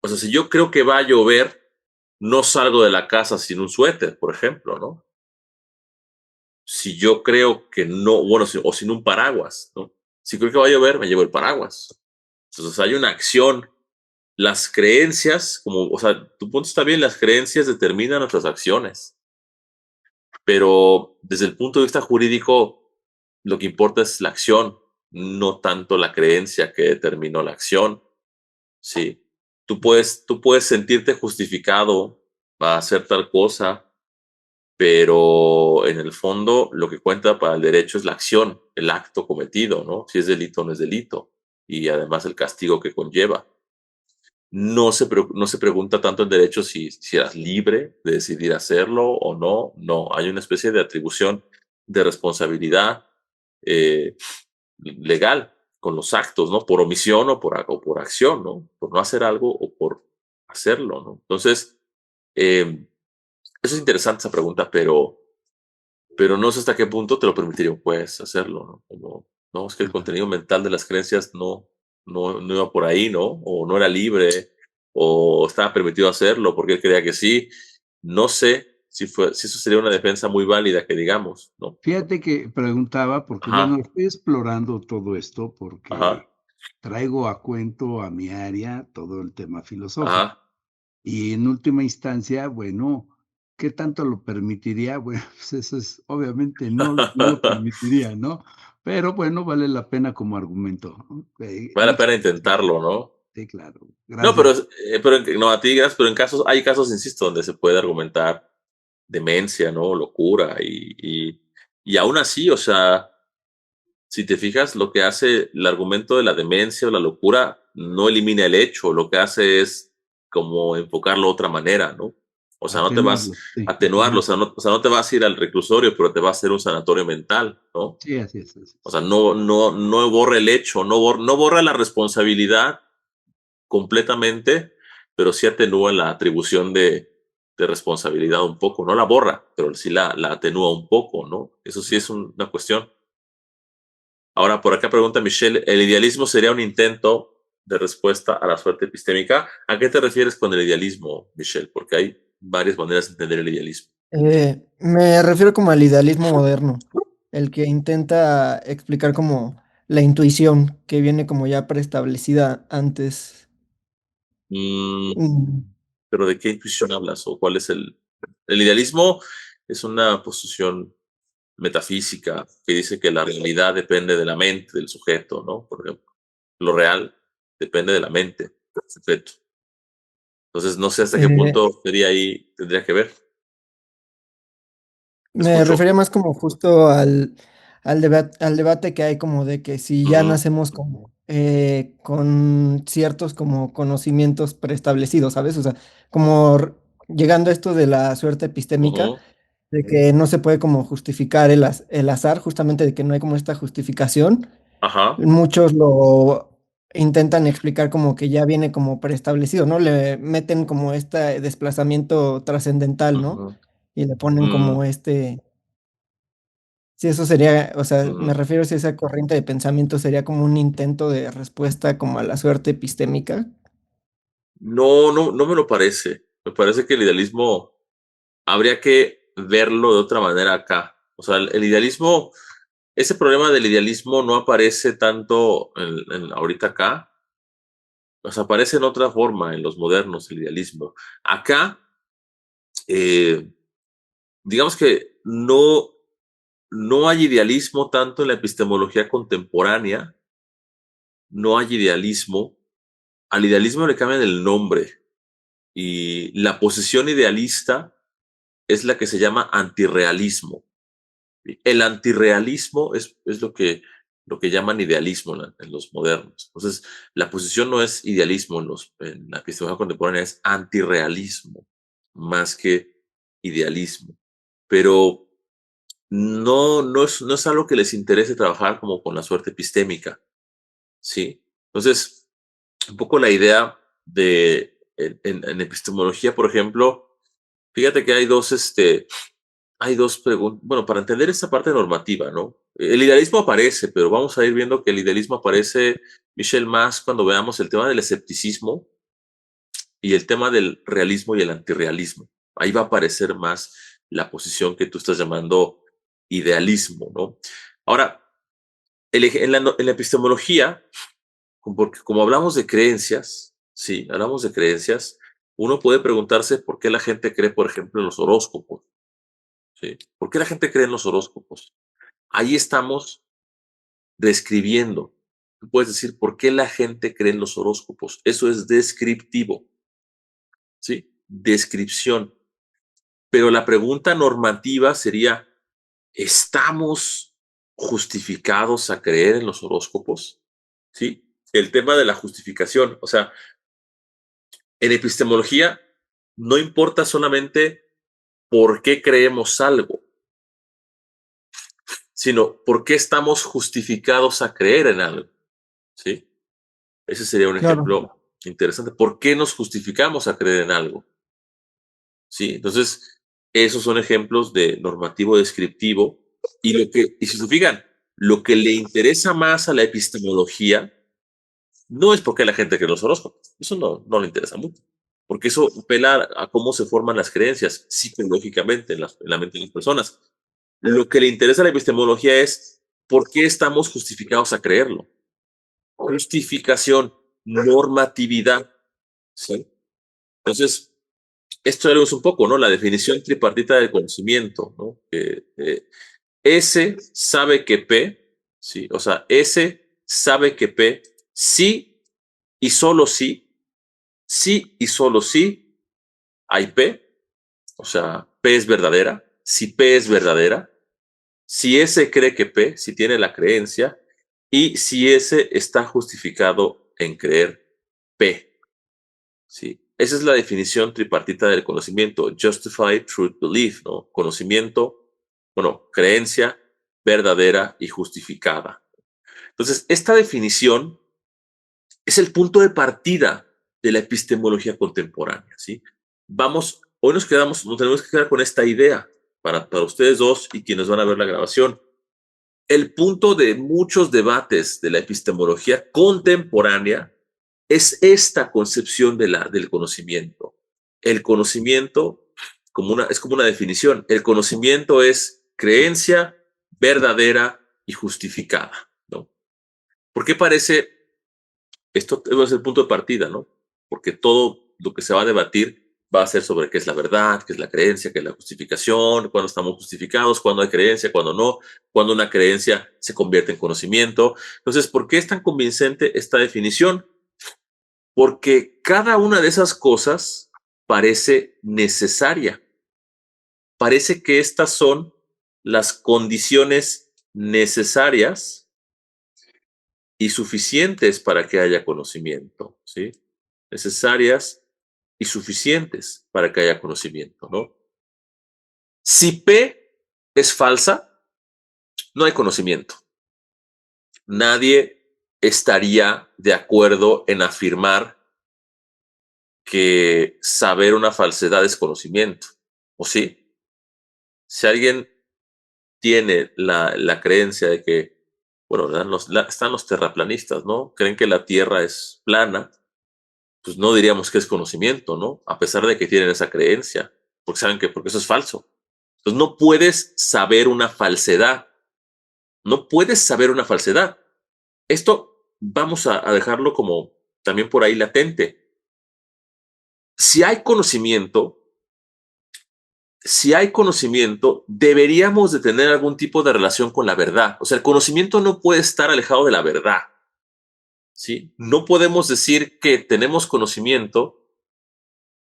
O sea, si yo creo que va a llover, no salgo de la casa sin un suéter, por ejemplo, ¿no? Si yo creo que no, bueno, o sin un paraguas, ¿no? Si creo que va a llover, me llevo el paraguas. Entonces hay una acción. Las creencias, como, o sea, tu punto está bien, las creencias determinan nuestras acciones, pero desde el punto de vista jurídico, lo que importa es la acción, no tanto la creencia que determinó la acción. Sí, tú puedes sentirte justificado para hacer tal cosa, pero en el fondo lo que cuenta para el derecho es la acción, el acto cometido, ¿no? Si es delito o no es delito, y además el castigo que conlleva. No se pregunta tanto en derecho si eras libre de decidir hacerlo o no. No, hay una especie de atribución de responsabilidad eh, legal con los actos, ¿no? Por omisión o por acción, ¿no? Por no hacer algo o por hacerlo, ¿no? Entonces, eh, eso es interesante esa pregunta, pero no sé hasta qué punto te lo permitiría un juez hacerlo, ¿no? Como, no, es que el Ajá. contenido mental de las creencias no iba por ahí, ¿no? O no era libre, o estaba permitido hacerlo porque él creía que sí. No sé si eso sería una defensa muy válida, que digamos, ¿no? Fíjate que preguntaba, porque bueno, Ajá, estoy explorando todo esto, porque ajá, traigo a cuento a mi área todo el tema filosófico. ajá. Y en última instancia, bueno, ¿qué tanto lo permitiría? Bueno, pues eso es obviamente no lo permitiría, ¿no? Pero bueno, vale la pena como argumento, ¿no? Vale la Muchas pena gracias. intentarlo, ¿no? Sí, claro. No, Gracias. no, a ti, gracias, pero hay casos, insisto, donde se puede argumentar demencia, ¿no? Locura, y aún así, o sea, si te fijas, lo que hace el argumento de la demencia o la locura no elimina el hecho, lo que hace es como enfocarlo de otra manera, ¿no? O sea, no te vas Atenuarlo, sí, a atenuarlo, atenuar. o sea, no te vas a ir al reclusorio, pero te va a hacer un sanatorio mental, ¿no? Sí, así es, así O es. sea, no borra el hecho, no borra la responsabilidad completamente, pero sí atenúa la atribución de responsabilidad un poco. No la borra, pero sí la atenúa un poco, ¿no? Eso sí es una cuestión. Ahora, por acá pregunta Michelle, ¿el idealismo sería un intento de respuesta a la suerte epistémica? ¿A qué te refieres con el idealismo, Michelle? Porque hay varias maneras de entender el idealismo. Me refiero como al idealismo moderno, el que intenta explicar como la intuición que viene como ya preestablecida antes. Mm, Mm, ¿Pero de qué intuición hablas? ¿O cuál es el idealismo? Es una posición metafísica que dice que la realidad depende de la mente del sujeto, ¿no? Por ejemplo, lo real depende de la mente del sujeto. Entonces, no sé hasta qué eh, punto sería ahí, tendría que ver. Te Me escucho. refería más como justo al debate que hay como de que si ya Ujú, nacemos como con ciertos como conocimientos preestablecidos, ¿sabes? O sea, como llegando a esto de la suerte epistémica, ujú, de que no se puede como justificar el azar, justamente de que no hay como esta justificación. ajá, Muchos lo intentan explicar como que ya viene como preestablecido, ¿no? Le meten como este desplazamiento trascendental, ¿no? ujú, Y le ponen mm, como este. Sí, eso sería, o sea, me ujú. refiero si esa corriente de pensamiento sería como un intento de respuesta como a la suerte epistémica. No me lo parece. Me parece que el idealismo habría que verlo de otra manera acá. O sea, el idealismo, ese problema del idealismo no aparece tanto ahorita acá, o sea, aparece en otra forma en los modernos, el idealismo. Acá, eh, digamos que no hay idealismo tanto en la epistemología contemporánea, no hay idealismo. Al idealismo le cambian el nombre y la posición idealista es la que se llama antirrealismo. El antirrealismo es lo que llaman idealismo en los modernos. Entonces, la posición no es idealismo en la epistemología contemporánea, es antirrealismo más que idealismo. Pero no es algo que les interese trabajar como con la suerte epistémica, ¿sí? Entonces, un poco la idea en epistemología, por ejemplo, fíjate que hay dos preguntas, bueno, para entender esta parte normativa, ¿no? El idealismo aparece, pero vamos a ir viendo que el idealismo aparece, Michel, más cuando veamos el tema del escepticismo y el tema del realismo y el antirrealismo. Ahí va a aparecer más la posición que tú estás llamando idealismo, ¿no? Ahora, en la epistemología, porque como hablamos de creencias, sí, hablamos de creencias, uno puede preguntarse por qué la gente cree, por ejemplo, en los horóscopos, ¿sí? ¿Por qué la gente cree en los horóscopos? Ahí estamos describiendo. Tú puedes decir por qué la gente cree en los horóscopos. Eso es descriptivo, ¿sí? Descripción. Pero la pregunta normativa sería, ¿estamos justificados a creer en los horóscopos? ¿Sí? El tema de la justificación, o sea, en epistemología no importa solamente por qué creemos algo, sino por qué estamos justificados a creer en algo, ¿sí? Ese sería un Claro, ejemplo interesante. ¿Por qué nos justificamos a creer en algo? ¿Sí? Entonces, esos son ejemplos de normativo descriptivo. Y si se fijan, lo que le interesa más a la epistemología no es porque la gente cree en los horóscopos. Eso no le interesa mucho. Porque eso pela a cómo se forman las creencias psicológicamente en la mente de las personas. Lo que le interesa a la epistemología es por qué estamos justificados a creerlo. Justificación, normatividad. ¿Sí? Entonces, esto ya lo es un poco, ¿no? La definición tripartita del conocimiento, ¿no? S sabe que P, ¿sí? O sea, S sabe que P sí y solo sí y solo sí hay P, o sea, P es verdadera, si P es verdadera, si S cree que P, si tiene la creencia, y si S está justificado en creer P, ¿sí? Esa es la definición tripartita del conocimiento, justified truth belief, ¿no? Conocimiento, bueno, creencia verdadera y justificada. Entonces, esta definición es el punto de partida de la epistemología contemporánea, ¿sí? Hoy nos tenemos que quedar con esta idea para ustedes dos y quienes van a ver la grabación. El punto de muchos debates de la epistemología contemporánea es esta concepción del conocimiento. El conocimiento es como una definición. El conocimiento es creencia verdadera y justificada, ¿no? ¿Por qué parece esto es el punto de partida, ¿no? Porque todo lo que se va a debatir va a ser sobre qué es la verdad, qué es la creencia, qué es la justificación, cuándo estamos justificados, cuándo hay creencia, cuándo no, cuándo una creencia se convierte en conocimiento. Entonces, ¿por qué es tan convincente esta definición? Porque cada una de esas cosas parece necesaria. Parece que estas son las condiciones necesarias y suficientes para que haya conocimiento, ¿sí? Necesarias y suficientes para que haya conocimiento, ¿no? Si P es falsa, no hay conocimiento. Nadie estaría de acuerdo en afirmar que saber una falsedad es conocimiento, ¿o sí? Si alguien tiene la creencia de que, bueno, están los terraplanistas, ¿no? Creen que la Tierra es plana, pues no diríamos que es conocimiento, ¿no? A pesar de que tienen esa creencia, porque saben que porque eso es falso. Entonces no puedes saber una falsedad, no puedes saber una falsedad. Esto vamos a dejarlo como también por ahí latente. Si hay conocimiento, si hay conocimiento, deberíamos de tener algún tipo de relación con la verdad. O sea, el conocimiento no puede estar alejado de la verdad, ¿sí? No podemos decir que tenemos conocimiento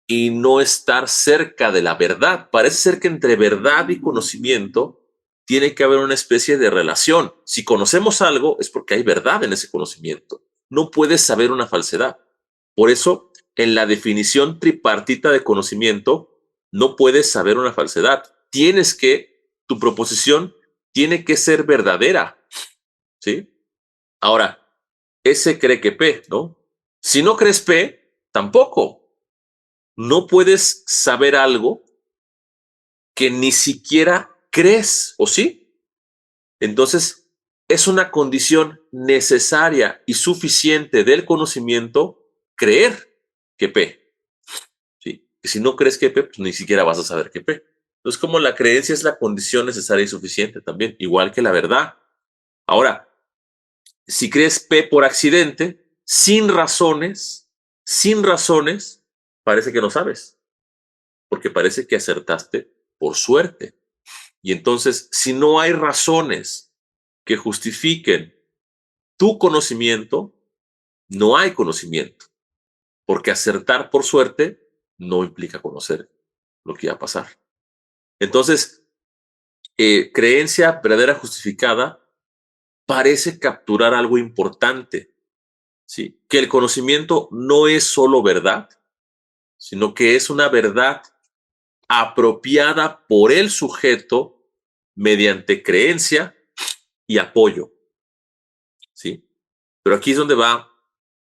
y no estar cerca de la verdad. Parece ser que entre verdad y conocimiento tiene que haber una especie de relación. Si conocemos algo es porque hay verdad en ese conocimiento. No puedes saber una falsedad. Por eso, en la definición tripartita de conocimiento, no puedes saber una falsedad. Tu proposición tiene que ser verdadera, ¿sí? Ahora, S cree que P, ¿no? Si no crees P, tampoco. No puedes saber algo que ni siquiera crees, ¿o sí? Entonces, es una condición necesaria y suficiente del conocimiento creer que P. Que si no crees que P, pues ni siquiera vas a saber que P. Entonces, como la creencia es la condición necesaria y suficiente también, igual que la verdad. Ahora, si crees P por accidente, sin razones, parece que no sabes, porque parece que acertaste por suerte. Y entonces, si no hay razones que justifiquen tu conocimiento, no hay conocimiento, porque acertar por suerte no implica conocer lo que va a pasar. Entonces, creencia verdadera justificada parece capturar algo importante, ¿sí? Que el conocimiento no es solo verdad, sino que es una verdad apropiada por el sujeto mediante creencia y apoyo, ¿sí? Pero aquí es donde va,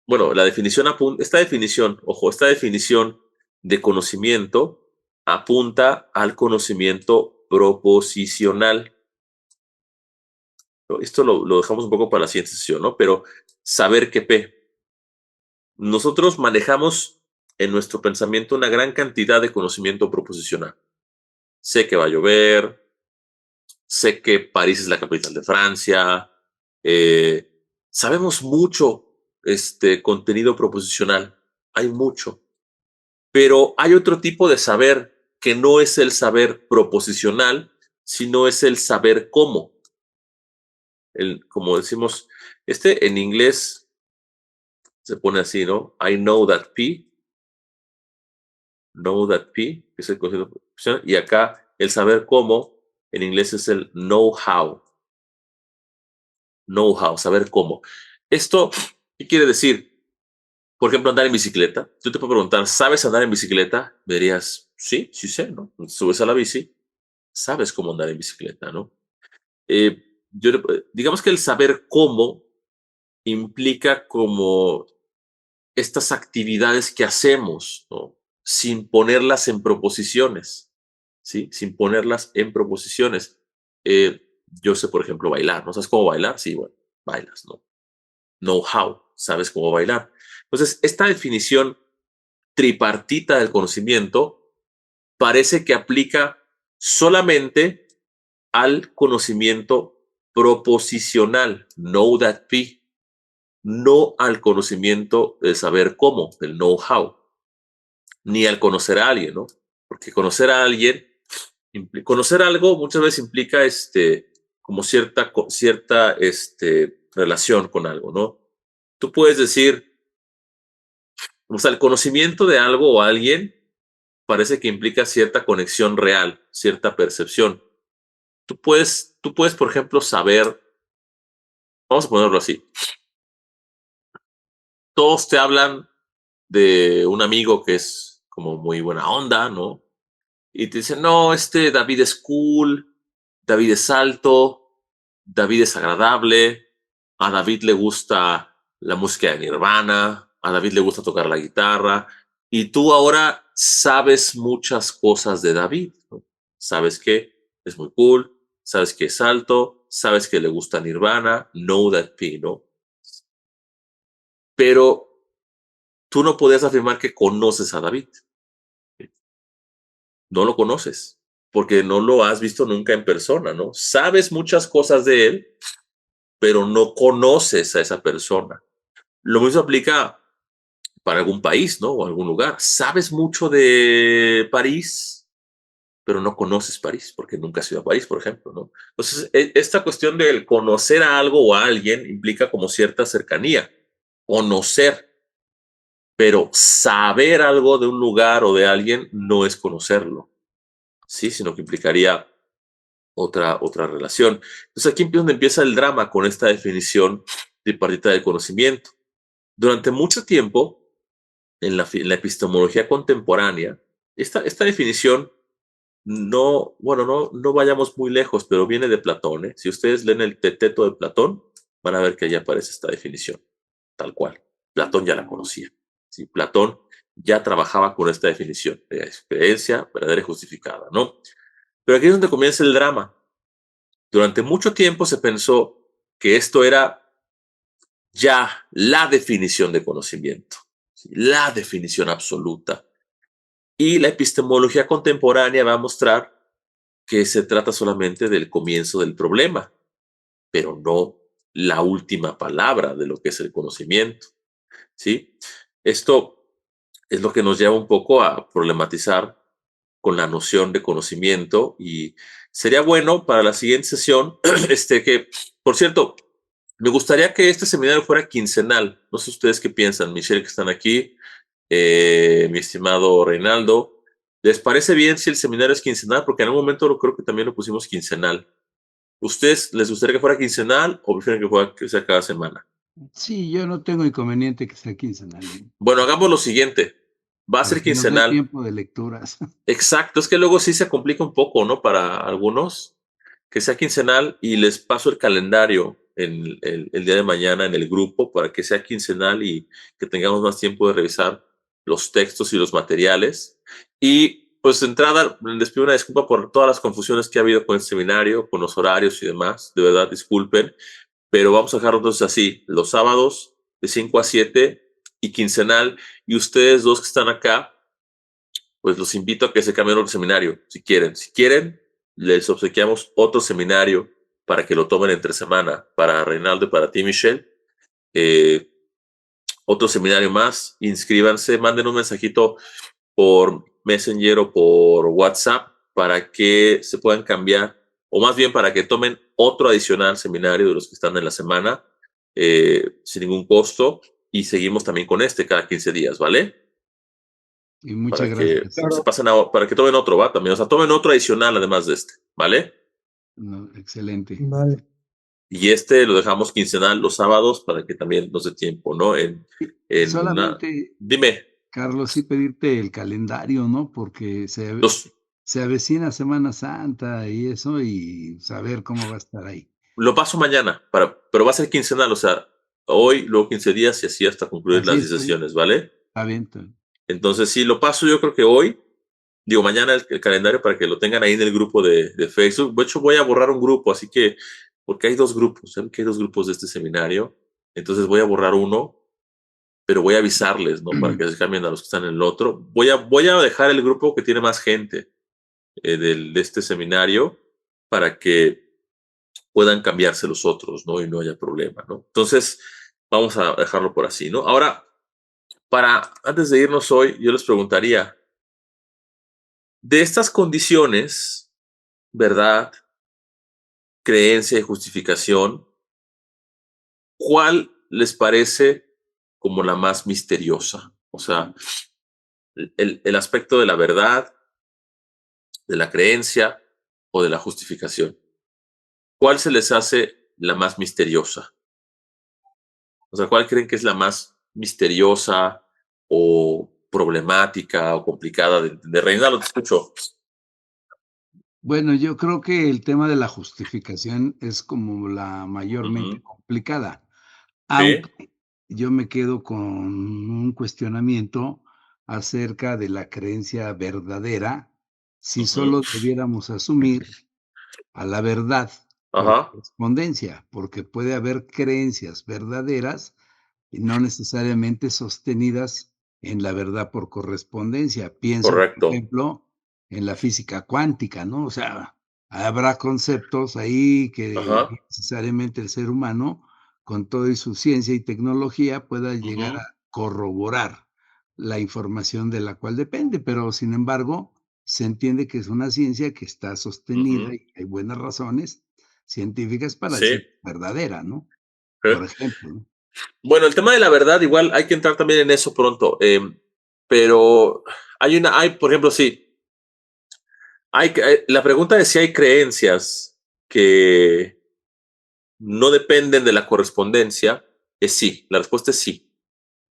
bueno, la definición apunta, esta definición, ojo, esta definición de conocimiento apunta al conocimiento proposicional. Esto lo dejamos un poco para la siguiente sesión, ¿no? Pero saber qué P. Nosotros manejamos en nuestro pensamiento una gran cantidad de conocimiento proposicional. Sé que va a llover, sé que París es la capital de Francia, sabemos mucho contenido proposicional, hay mucho, pero hay otro tipo de saber que no es el saber proposicional, sino es el saber cómo. Como decimos, en inglés se pone así, ¿no? I know that P, que es el concepto proposicional, y acá el saber cómo, en inglés es el know-how. Know-how, saber cómo. Esto, ¿qué quiere decir? Por ejemplo, andar en bicicleta. Yo te puedo preguntar, ¿sabes andar en bicicleta? Me dirías, sí, sí sé, ¿no? Subes a la bici, sabes cómo andar en bicicleta, ¿no? Digamos que el saber cómo implica como estas actividades que hacemos, ¿no? Sin ponerlas en proposiciones, ¿sí? Sin ponerlas en proposiciones. Yo sé, por ejemplo, bailar, ¿no sabes cómo bailar? Sí, bueno, bailas, ¿no? Know-how, sabes cómo bailar. Entonces, esta definición tripartita del conocimiento parece que aplica solamente al conocimiento proposicional, know that P, no al conocimiento de saber cómo, del know-how, ni al conocer a alguien, ¿no? Porque conocer a alguien, conocer algo muchas veces implica como cierta relación con algo, ¿no? Tú puedes decir, o sea, el conocimiento de algo o alguien parece que implica cierta conexión real, cierta percepción. Tú puedes, por ejemplo, saber, vamos a ponerlo así, todos te hablan de un amigo que es como muy buena onda, ¿no? Y te dicen, no, David es cool, David es alto, David es agradable, a David le gusta la música de Nirvana, a David le gusta tocar la guitarra, y tú ahora sabes muchas cosas de David, ¿no? Sabes que es muy cool, sabes que es alto, sabes que le gusta Nirvana, know that P, ¿no? Pero tú no podías afirmar que conoces a David. No lo conoces, porque no lo has visto nunca en persona, ¿no? Sabes muchas cosas de él, pero no conoces a esa persona. Lo mismo aplica para algún país, ¿no? O algún lugar. Sabes mucho de París, pero no conoces París, porque nunca has ido a París, por ejemplo, ¿no? Entonces, esta cuestión del conocer a algo o a alguien implica como cierta cercanía, conocer, pero saber algo de un lugar o de alguien no es conocerlo, ¿sí? Sino que implicaría otra relación. Entonces aquí es donde empieza el drama con esta definición tripartita del conocimiento. Durante mucho tiempo, en la epistemología contemporánea, esta definición no vayamos muy lejos, pero viene de Platón, ¿eh? Si ustedes leen el Teteto de Platón, van a ver que allí aparece esta definición, tal cual. Platón ya la conocía, ¿sí? Platón ya trabajaba con esta definición de creencia verdadera y justificada, ¿no? Pero aquí es donde comienza el drama. Durante mucho tiempo se pensó que esto era ya la definición de conocimiento, ¿sí? La definición absoluta. Y la epistemología contemporánea va a mostrar que se trata solamente del comienzo del problema, pero no la última palabra de lo que es el conocimiento, ¿sí? Esto es lo que nos lleva un poco a problematizar con la noción de conocimiento, y sería bueno para la siguiente sesión, que, por cierto, me gustaría que este seminario fuera quincenal. No sé ustedes qué piensan, Michelle, que están aquí, mi estimado Reinaldo. ¿Les parece bien si el seminario es quincenal? Porque en un momento creo que también lo pusimos quincenal. ¿Ustedes les gustaría que fuera quincenal o prefieren que sea cada semana? Sí, yo no tengo inconveniente que sea quincenal, Bueno, hagamos lo siguiente. Va a para ser que nos dé quincenal. tiempo de lecturas. Exacto, es que luego sí se complica un poco, ¿no? Para algunos, que sea quincenal, y les paso el calendario el día de mañana en el grupo para que sea quincenal y que tengamos más tiempo de revisar los textos y los materiales. Y pues de entrada, les pido una disculpa por todas las confusiones que ha habido con el seminario, con los horarios y demás. De verdad, disculpen, pero vamos a dejarlo entonces así: los sábados de 5 a 7 y quincenal. Y ustedes dos que están acá, pues los invito a que se cambien otro seminario, si quieren. Si quieren, les obsequiamos otro seminario para que lo tomen entre semana, para Reinaldo y para ti, Michelle. Eh, Otro seminario más, inscríbanse, manden un mensajito por Messenger o por WhatsApp para que se puedan cambiar, o más bien para que tomen otro adicional seminario de los que están en la semana, sin ningún costo, y seguimos también con este cada 15 días, ¿vale? Y muchas Para que gracias. se Claro. pasen para que tomen otro, ¿va? También, o sea, tomen otro adicional además de este, ¿vale? No, excelente. Vale. Y este lo dejamos quincenal los sábados para que también nos dé tiempo, ¿no? Solamente, Dime, Carlos, sí pedirte el calendario, ¿no? Porque los, se avecina Semana Santa y eso, y saber cómo va a estar ahí. lo paso mañana, pero va a ser quincenal, o sea, hoy, luego 15 días y así hasta concluir Así las está 10 bien. sesiones, ¿vale? Está bien, está bien. Entonces, sí, lo paso yo creo que hoy, digo mañana el calendario para que lo tengan ahí en el grupo de Facebook. De hecho, voy a borrar un grupo, así que, porque hay dos grupos, ¿saben que hay dos grupos de este seminario? Entonces voy a borrar uno, pero voy a avisarles, ¿no? Para que se cambien a los que están en el otro. Voy a dejar el grupo que tiene más gente de este seminario para que puedan cambiarse los otros, ¿no? Y no haya problema, ¿no? Entonces, vamos a dejarlo por así, ¿no? Ahora, antes de irnos hoy, yo les preguntaría, de estas condiciones, verdad, creencia y justificación, ¿cuál les parece como la más misteriosa? O sea, el aspecto de la verdad, de la creencia o de la justificación. ¿Cuál se les hace la más misteriosa? O sea, ¿cuál creen que es la más misteriosa o problemática o complicada de entender? Reinaldo, te escucho. Bueno, yo creo que el tema de la justificación es como la mayormente Ujú. complicada, Sí. aunque yo me quedo con un cuestionamiento acerca de la creencia verdadera, si Ujú. solo debiéramos asumir a la verdad por Ajá. correspondencia, porque puede haber creencias verdaderas y no necesariamente sostenidas en la verdad por correspondencia. Pienso, por Correcto. ejemplo, en la física cuántica, ¿no? O sea, habrá conceptos ahí que Ajá. no necesariamente el ser humano, con todo y su ciencia y tecnología, pueda llegar Ujú. a corroborar la información de la cual depende, pero sin embargo, se entiende que es una ciencia que está sostenida Ujú. y hay buenas razones científicas para Sí. decir verdadera, ¿no? Por ¿Eh? ejemplo, ¿no? Bueno, el tema de la verdad, igual hay que entrar también en eso pronto. Pero por ejemplo, sí, la pregunta es si hay creencias que no dependen de la correspondencia. Es sí, la respuesta es sí.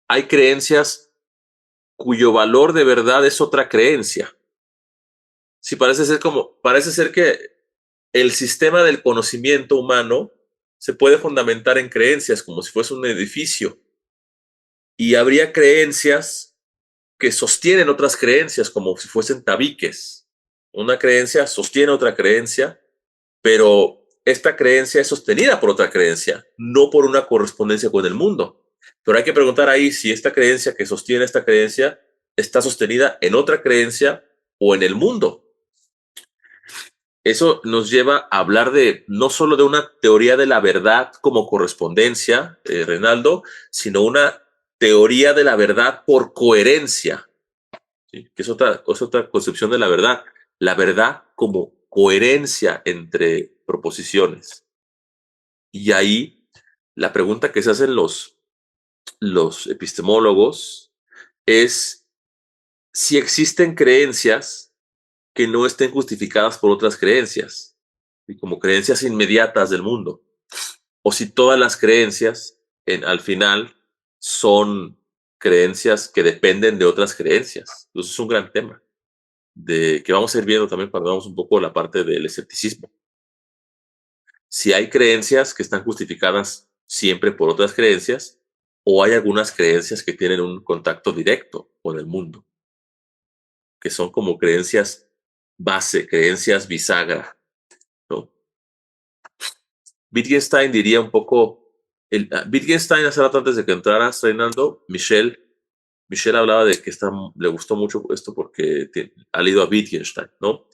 Hay creencias cuyo valor de verdad es otra creencia. Sí, parece ser que el sistema del conocimiento humano se puede fundamentar en creencias como si fuese un edificio, y habría creencias que sostienen otras creencias como si fuesen tabiques. Una creencia sostiene otra creencia, pero esta creencia es sostenida por otra creencia, no por una correspondencia con el mundo. Pero hay que preguntar ahí si esta creencia que sostiene esta creencia está sostenida en otra creencia o en el mundo. Eso nos lleva a hablar de no solo de una teoría de la verdad como correspondencia, Reinaldo, sino una teoría de la verdad por coherencia, ¿sí? Que es otra concepción de la verdad como coherencia entre proposiciones. Y ahí la pregunta que se hacen los epistemólogos es si existen creencias que no estén justificadas por otras creencias, y como creencias inmediatas del mundo, o si todas las creencias al final son creencias que dependen de otras creencias. Entonces es un gran tema que vamos a ir viendo también cuando vamos un poco la parte del escepticismo. Si hay creencias que están justificadas siempre por otras creencias, o hay algunas creencias que tienen un contacto directo con el mundo, que son como creencias base, creencias bisagra, ¿no? Wittgenstein diría un poco, Wittgenstein hace rato antes de que entraras, Reinaldo, Michelle hablaba de que le gustó mucho esto porque ha leído a Wittgenstein, ¿no?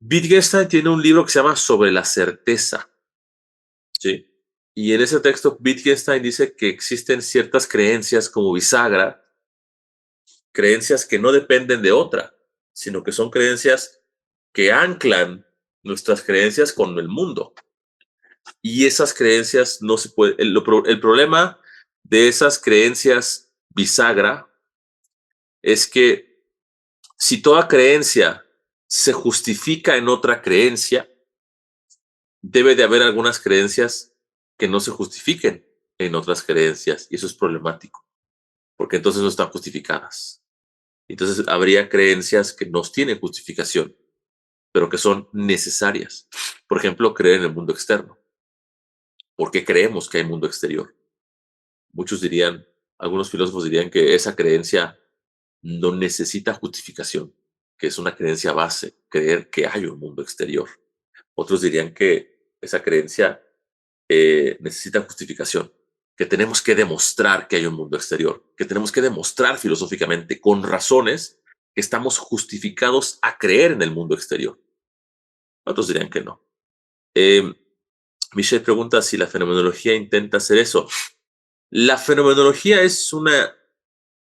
Wittgenstein tiene un libro que se llama Sobre la certeza, ¿sí? Y en ese texto Wittgenstein dice que existen ciertas creencias como bisagra, creencias que no dependen de otra, sino que son creencias que anclan nuestras creencias con el mundo. Y esas creencias no se puede. El problema de esas creencias bisagra es que si toda creencia se justifica en otra creencia, debe de haber algunas creencias que no se justifiquen en otras creencias. Y eso es problemático, porque entonces no están justificadas. Entonces habría creencias que no tienen justificación, pero que son necesarias. Por ejemplo, creer en el mundo externo. ¿Por qué creemos que hay mundo exterior? Muchos dirían, algunos filósofos dirían que esa creencia no necesita justificación, que es una creencia base, creer que hay un mundo exterior. Otros dirían que esa creencia necesita justificación, que tenemos que demostrar que hay un mundo exterior, que tenemos que demostrar filosóficamente con razones que estamos justificados a creer en el mundo exterior. Otros dirían que no. Michelle pregunta si la fenomenología intenta hacer eso. La fenomenología es una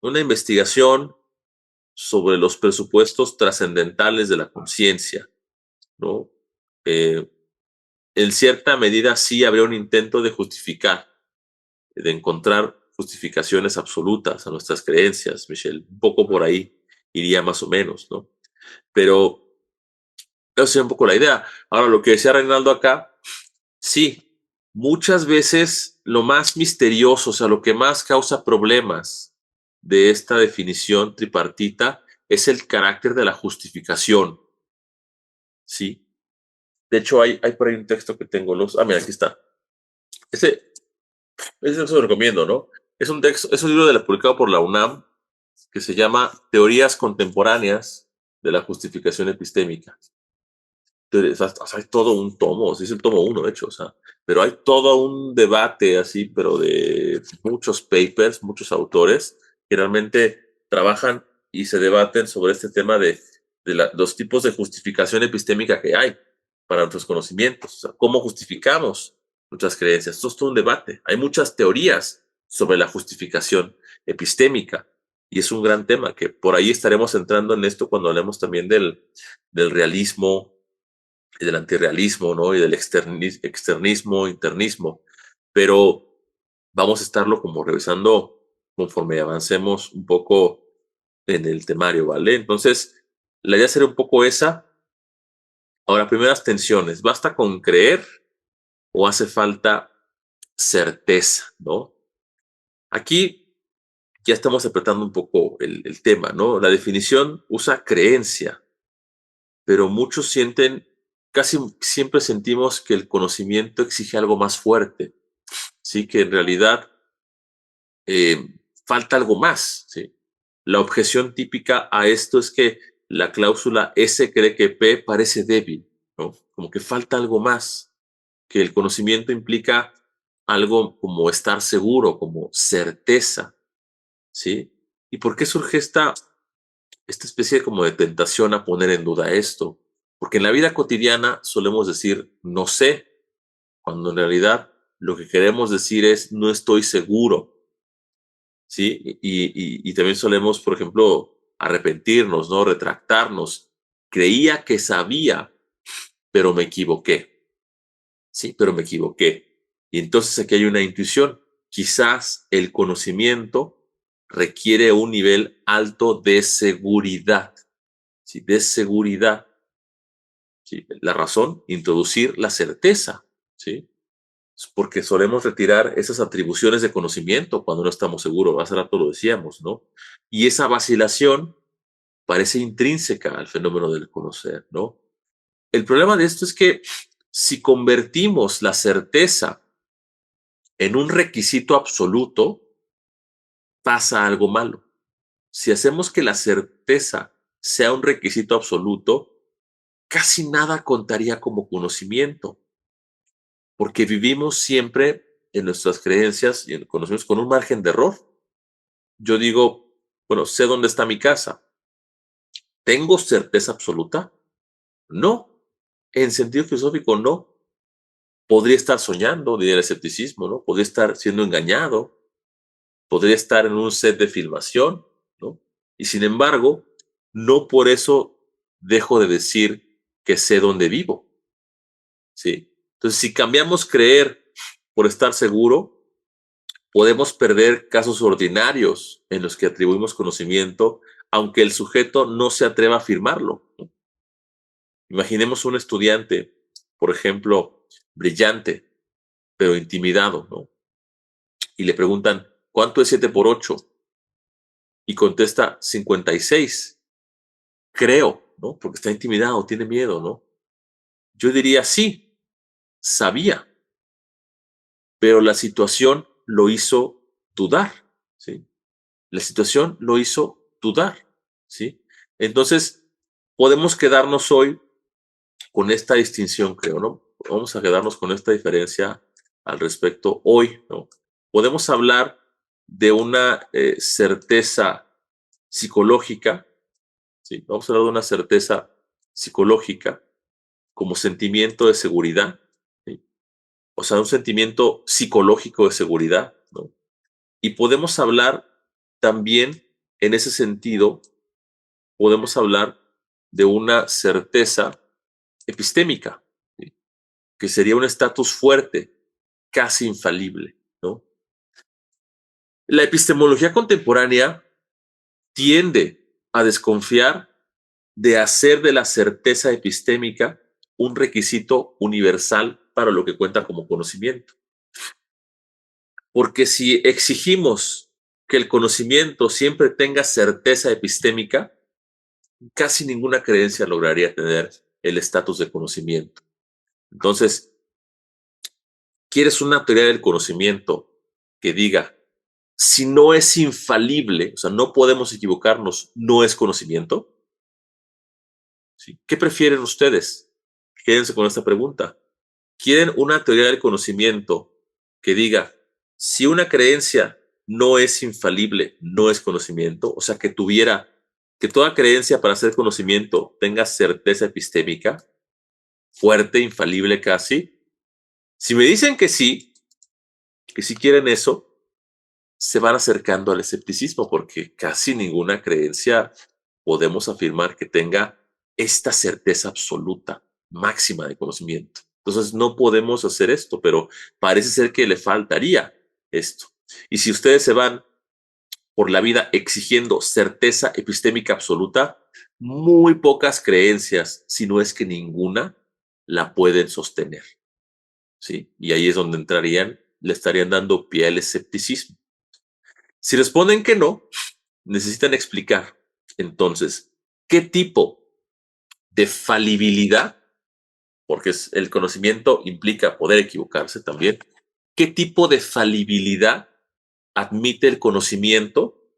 investigación sobre los presupuestos trascendentales de la conciencia, ¿no? Eh, en cierta medida sí habría un intento de justificar, de encontrar justificaciones absolutas a nuestras creencias, Michelle. Un poco por ahí iría más o menos, ¿no? Pero esa es un poco la idea. Ahora, lo que decía Reinaldo acá, sí, muchas veces lo más misterioso, o sea, lo que más causa problemas de esta definición tripartita es el carácter de la justificación, ¿sí? De hecho, hay por ahí un texto que tengo. Mira, aquí está. Ese texto lo recomiendo, ¿no? Es un libro publicado por la UNAM que se llama Teorías Contemporáneas de la Justificación Epistémica. O sea, hay todo un tomo, es el tomo 1, de hecho, o sea, pero hay todo un debate así, pero de muchos papers, muchos autores que realmente trabajan y se debaten sobre este tema de los tipos de justificación epistémica que hay para nuestros conocimientos, o sea, cómo justificamos nuestras creencias. Esto es todo un debate. Hay muchas teorías sobre la justificación epistémica y es un gran tema que por ahí estaremos entrando en esto cuando hablemos también del realismo y del antirrealismo, ¿no? Y del externismo, internismo. Pero vamos a estarlo como revisando conforme avancemos un poco en el temario, ¿vale? Entonces, la idea sería un poco esa. Ahora, primeras tensiones. ¿Basta con creer o hace falta certeza, ¿no? Aquí ya estamos apretando un poco el tema, ¿no? La definición usa creencia, pero muchos casi siempre sentimos que el conocimiento exige algo más fuerte, ¿sí? Que en realidad eh, falta algo más, ¿sí? La objeción típica a esto es que la cláusula S cree que P parece débil, ¿no? Como que falta algo más, que el conocimiento implica algo como estar seguro, como certeza, ¿sí? ¿Y por qué surge esta especie como de tentación a poner en duda esto? Porque en la vida cotidiana solemos decir no sé, cuando en realidad lo que queremos decir es no estoy seguro, ¿sí? Y también solemos, por ejemplo, arrepentirnos, ¿no? Retractarnos. Creía que sabía, pero me equivoqué, ¿sí? Pero me equivoqué. Y entonces aquí hay una intuición. Quizás el conocimiento requiere un nivel alto de seguridad, ¿sí? De seguridad, ¿sí? La razón, introducir la certeza, ¿sí? Porque solemos retirar esas atribuciones de conocimiento cuando no estamos seguros, hace rato lo decíamos, ¿no? Y esa vacilación parece intrínseca al fenómeno del conocer, ¿no? El problema de esto es que si convertimos la certeza en un requisito absoluto, pasa algo malo. Si hacemos que la certeza sea un requisito absoluto, casi nada contaría como conocimiento, porque vivimos siempre en nuestras creencias y en conocimientos con un margen de error. Yo digo, bueno, sé dónde está mi casa. ¿Tengo certeza absoluta? No. En sentido filosófico, no. Podría estar soñando, diría el escepticismo, ¿no? Podría estar siendo engañado, podría estar en un set de filmación, ¿no? Y sin embargo, no por eso dejo de decir que sé dónde vivo, ¿sí? Entonces, si cambiamos creer por estar seguro, podemos perder casos ordinarios en los que atribuimos conocimiento, aunque el sujeto no se atreva a afirmarlo, ¿no? Imaginemos un estudiante, por ejemplo, brillante, pero intimidado, ¿no? Y le preguntan, ¿cuánto es 7 por 8? Y contesta 56. Creo, ¿no? Porque está intimidado, tiene miedo, ¿no? Yo diría, sí, sabía, pero la situación lo hizo dudar, ¿sí? La situación lo hizo dudar, ¿sí? Entonces, podemos quedarnos hoy con esta distinción, creo, ¿no? Vamos a quedarnos con esta diferencia al respecto hoy, ¿no? Podemos hablar de una certeza psicológica, ¿sí? Vamos a hablar de una certeza psicológica como sentimiento de seguridad, ¿sí? O sea, un sentimiento psicológico de seguridad, ¿no? Y podemos hablar también, en ese sentido, podemos hablar de una certeza epistémica, ¿sí? Que sería un estatus fuerte, casi infalible, ¿no? La epistemología contemporánea tiende a desconfiar de hacer de la certeza epistémica un requisito universal para lo que cuenta como conocimiento. Porque si exigimos que el conocimiento siempre tenga certeza epistémica, casi ninguna creencia lograría tener el estatus de conocimiento. Entonces, ¿quieres una teoría del conocimiento que diga, si no es infalible, o sea, no podemos equivocarnos, no es conocimiento? ¿Sí? ¿Qué prefieren ustedes? Quédense con esta pregunta. ¿Quieren una teoría del conocimiento que diga, si una creencia no es infalible, no es conocimiento? O sea, que toda creencia para ser conocimiento tenga certeza epistémica, fuerte, infalible casi. Si me dicen que sí quieren eso, se van acercando al escepticismo porque casi ninguna creencia podemos afirmar que tenga esta certeza absoluta, máxima de conocimiento. Entonces no podemos hacer esto, pero parece ser que le faltaría esto. Y si ustedes se van por la vida exigiendo certeza epistémica absoluta, muy pocas creencias, si no es que ninguna, la pueden sostener, ¿sí? Y ahí es donde le estarían dando pie al escepticismo. Si responden que no, necesitan explicar entonces qué tipo de falibilidad, porque el conocimiento implica poder equivocarse también, qué tipo de falibilidad admite el conocimiento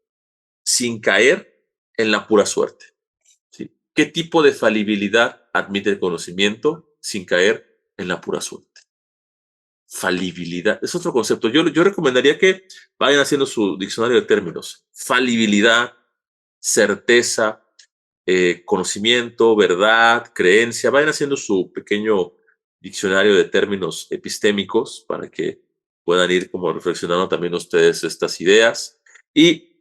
sin caer en la pura suerte, ¿sí? ¿Qué tipo de falibilidad admite el conocimiento sin caer en la pura suerte? falibilidad. Es otro concepto. Yo recomendaría que vayan haciendo su diccionario de términos. Falibilidad, certeza, conocimiento, verdad, creencia. Vayan haciendo su pequeño diccionario de términos epistémicos para que puedan ir como reflexionando también ustedes estas ideas. Y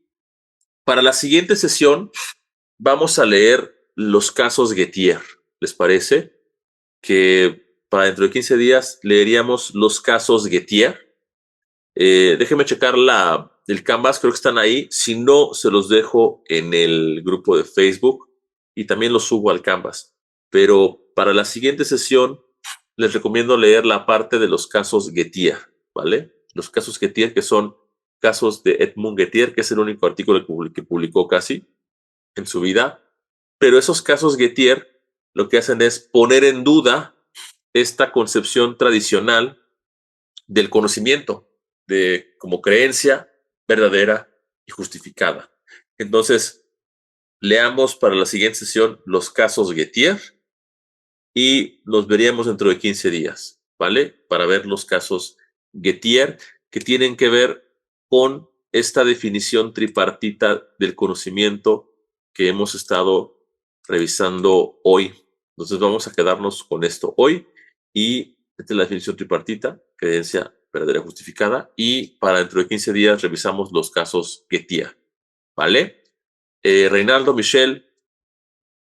para la siguiente sesión vamos a leer los casos Gettier. ¿Les parece? Que para dentro de 15 días leeríamos los casos Gettier. Déjenme checar el Canvas, creo que están ahí. Si no, se los dejo en el grupo de Facebook y también los subo al Canvas. Pero para la siguiente sesión les recomiendo leer la parte de los casos Gettier, ¿vale? Los casos Gettier, que son casos de Edmund Gettier, que es el único artículo que publicó casi en su vida. Pero esos casos Gettier lo que hacen es poner en duda esta concepción tradicional del conocimiento como creencia verdadera y justificada. Entonces, leamos para la siguiente sesión los casos Gettier y los veríamos dentro de 15 días, ¿vale? Para ver los casos Gettier que tienen que ver con esta definición tripartita del conocimiento que hemos estado revisando hoy. Entonces vamos a quedarnos con esto hoy y esta es la definición tripartita, creencia verdadera justificada, y para dentro de 15 días revisamos los casos Gettier, ¿vale? Reinaldo, Michelle,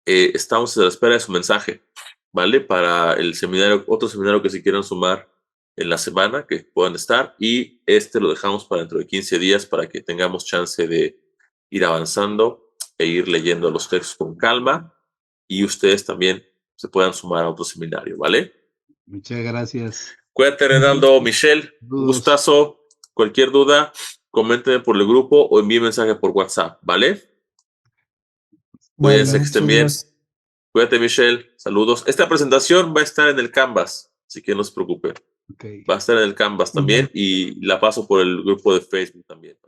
estamos a la espera de su mensaje, ¿vale? Para el seminario, otro seminario que se quieran sumar en la semana, que puedan estar, y lo dejamos para dentro de 15 días para que tengamos chance de ir avanzando e ir leyendo los textos con calma y ustedes también se puedan sumar a otro seminario, ¿vale? Muchas gracias. Cuídate, Reinaldo, Michelle, un gustazo. Cualquier duda, coméntenme por el grupo o envíe mensaje por WhatsApp, ¿vale? Cuídense, que estén bien. Cuídate, Michelle. Saludos. Esta presentación va a estar en el Canvas, así que no se preocupe. Okay. Va a estar en el Canvas también y la paso por el grupo de Facebook también.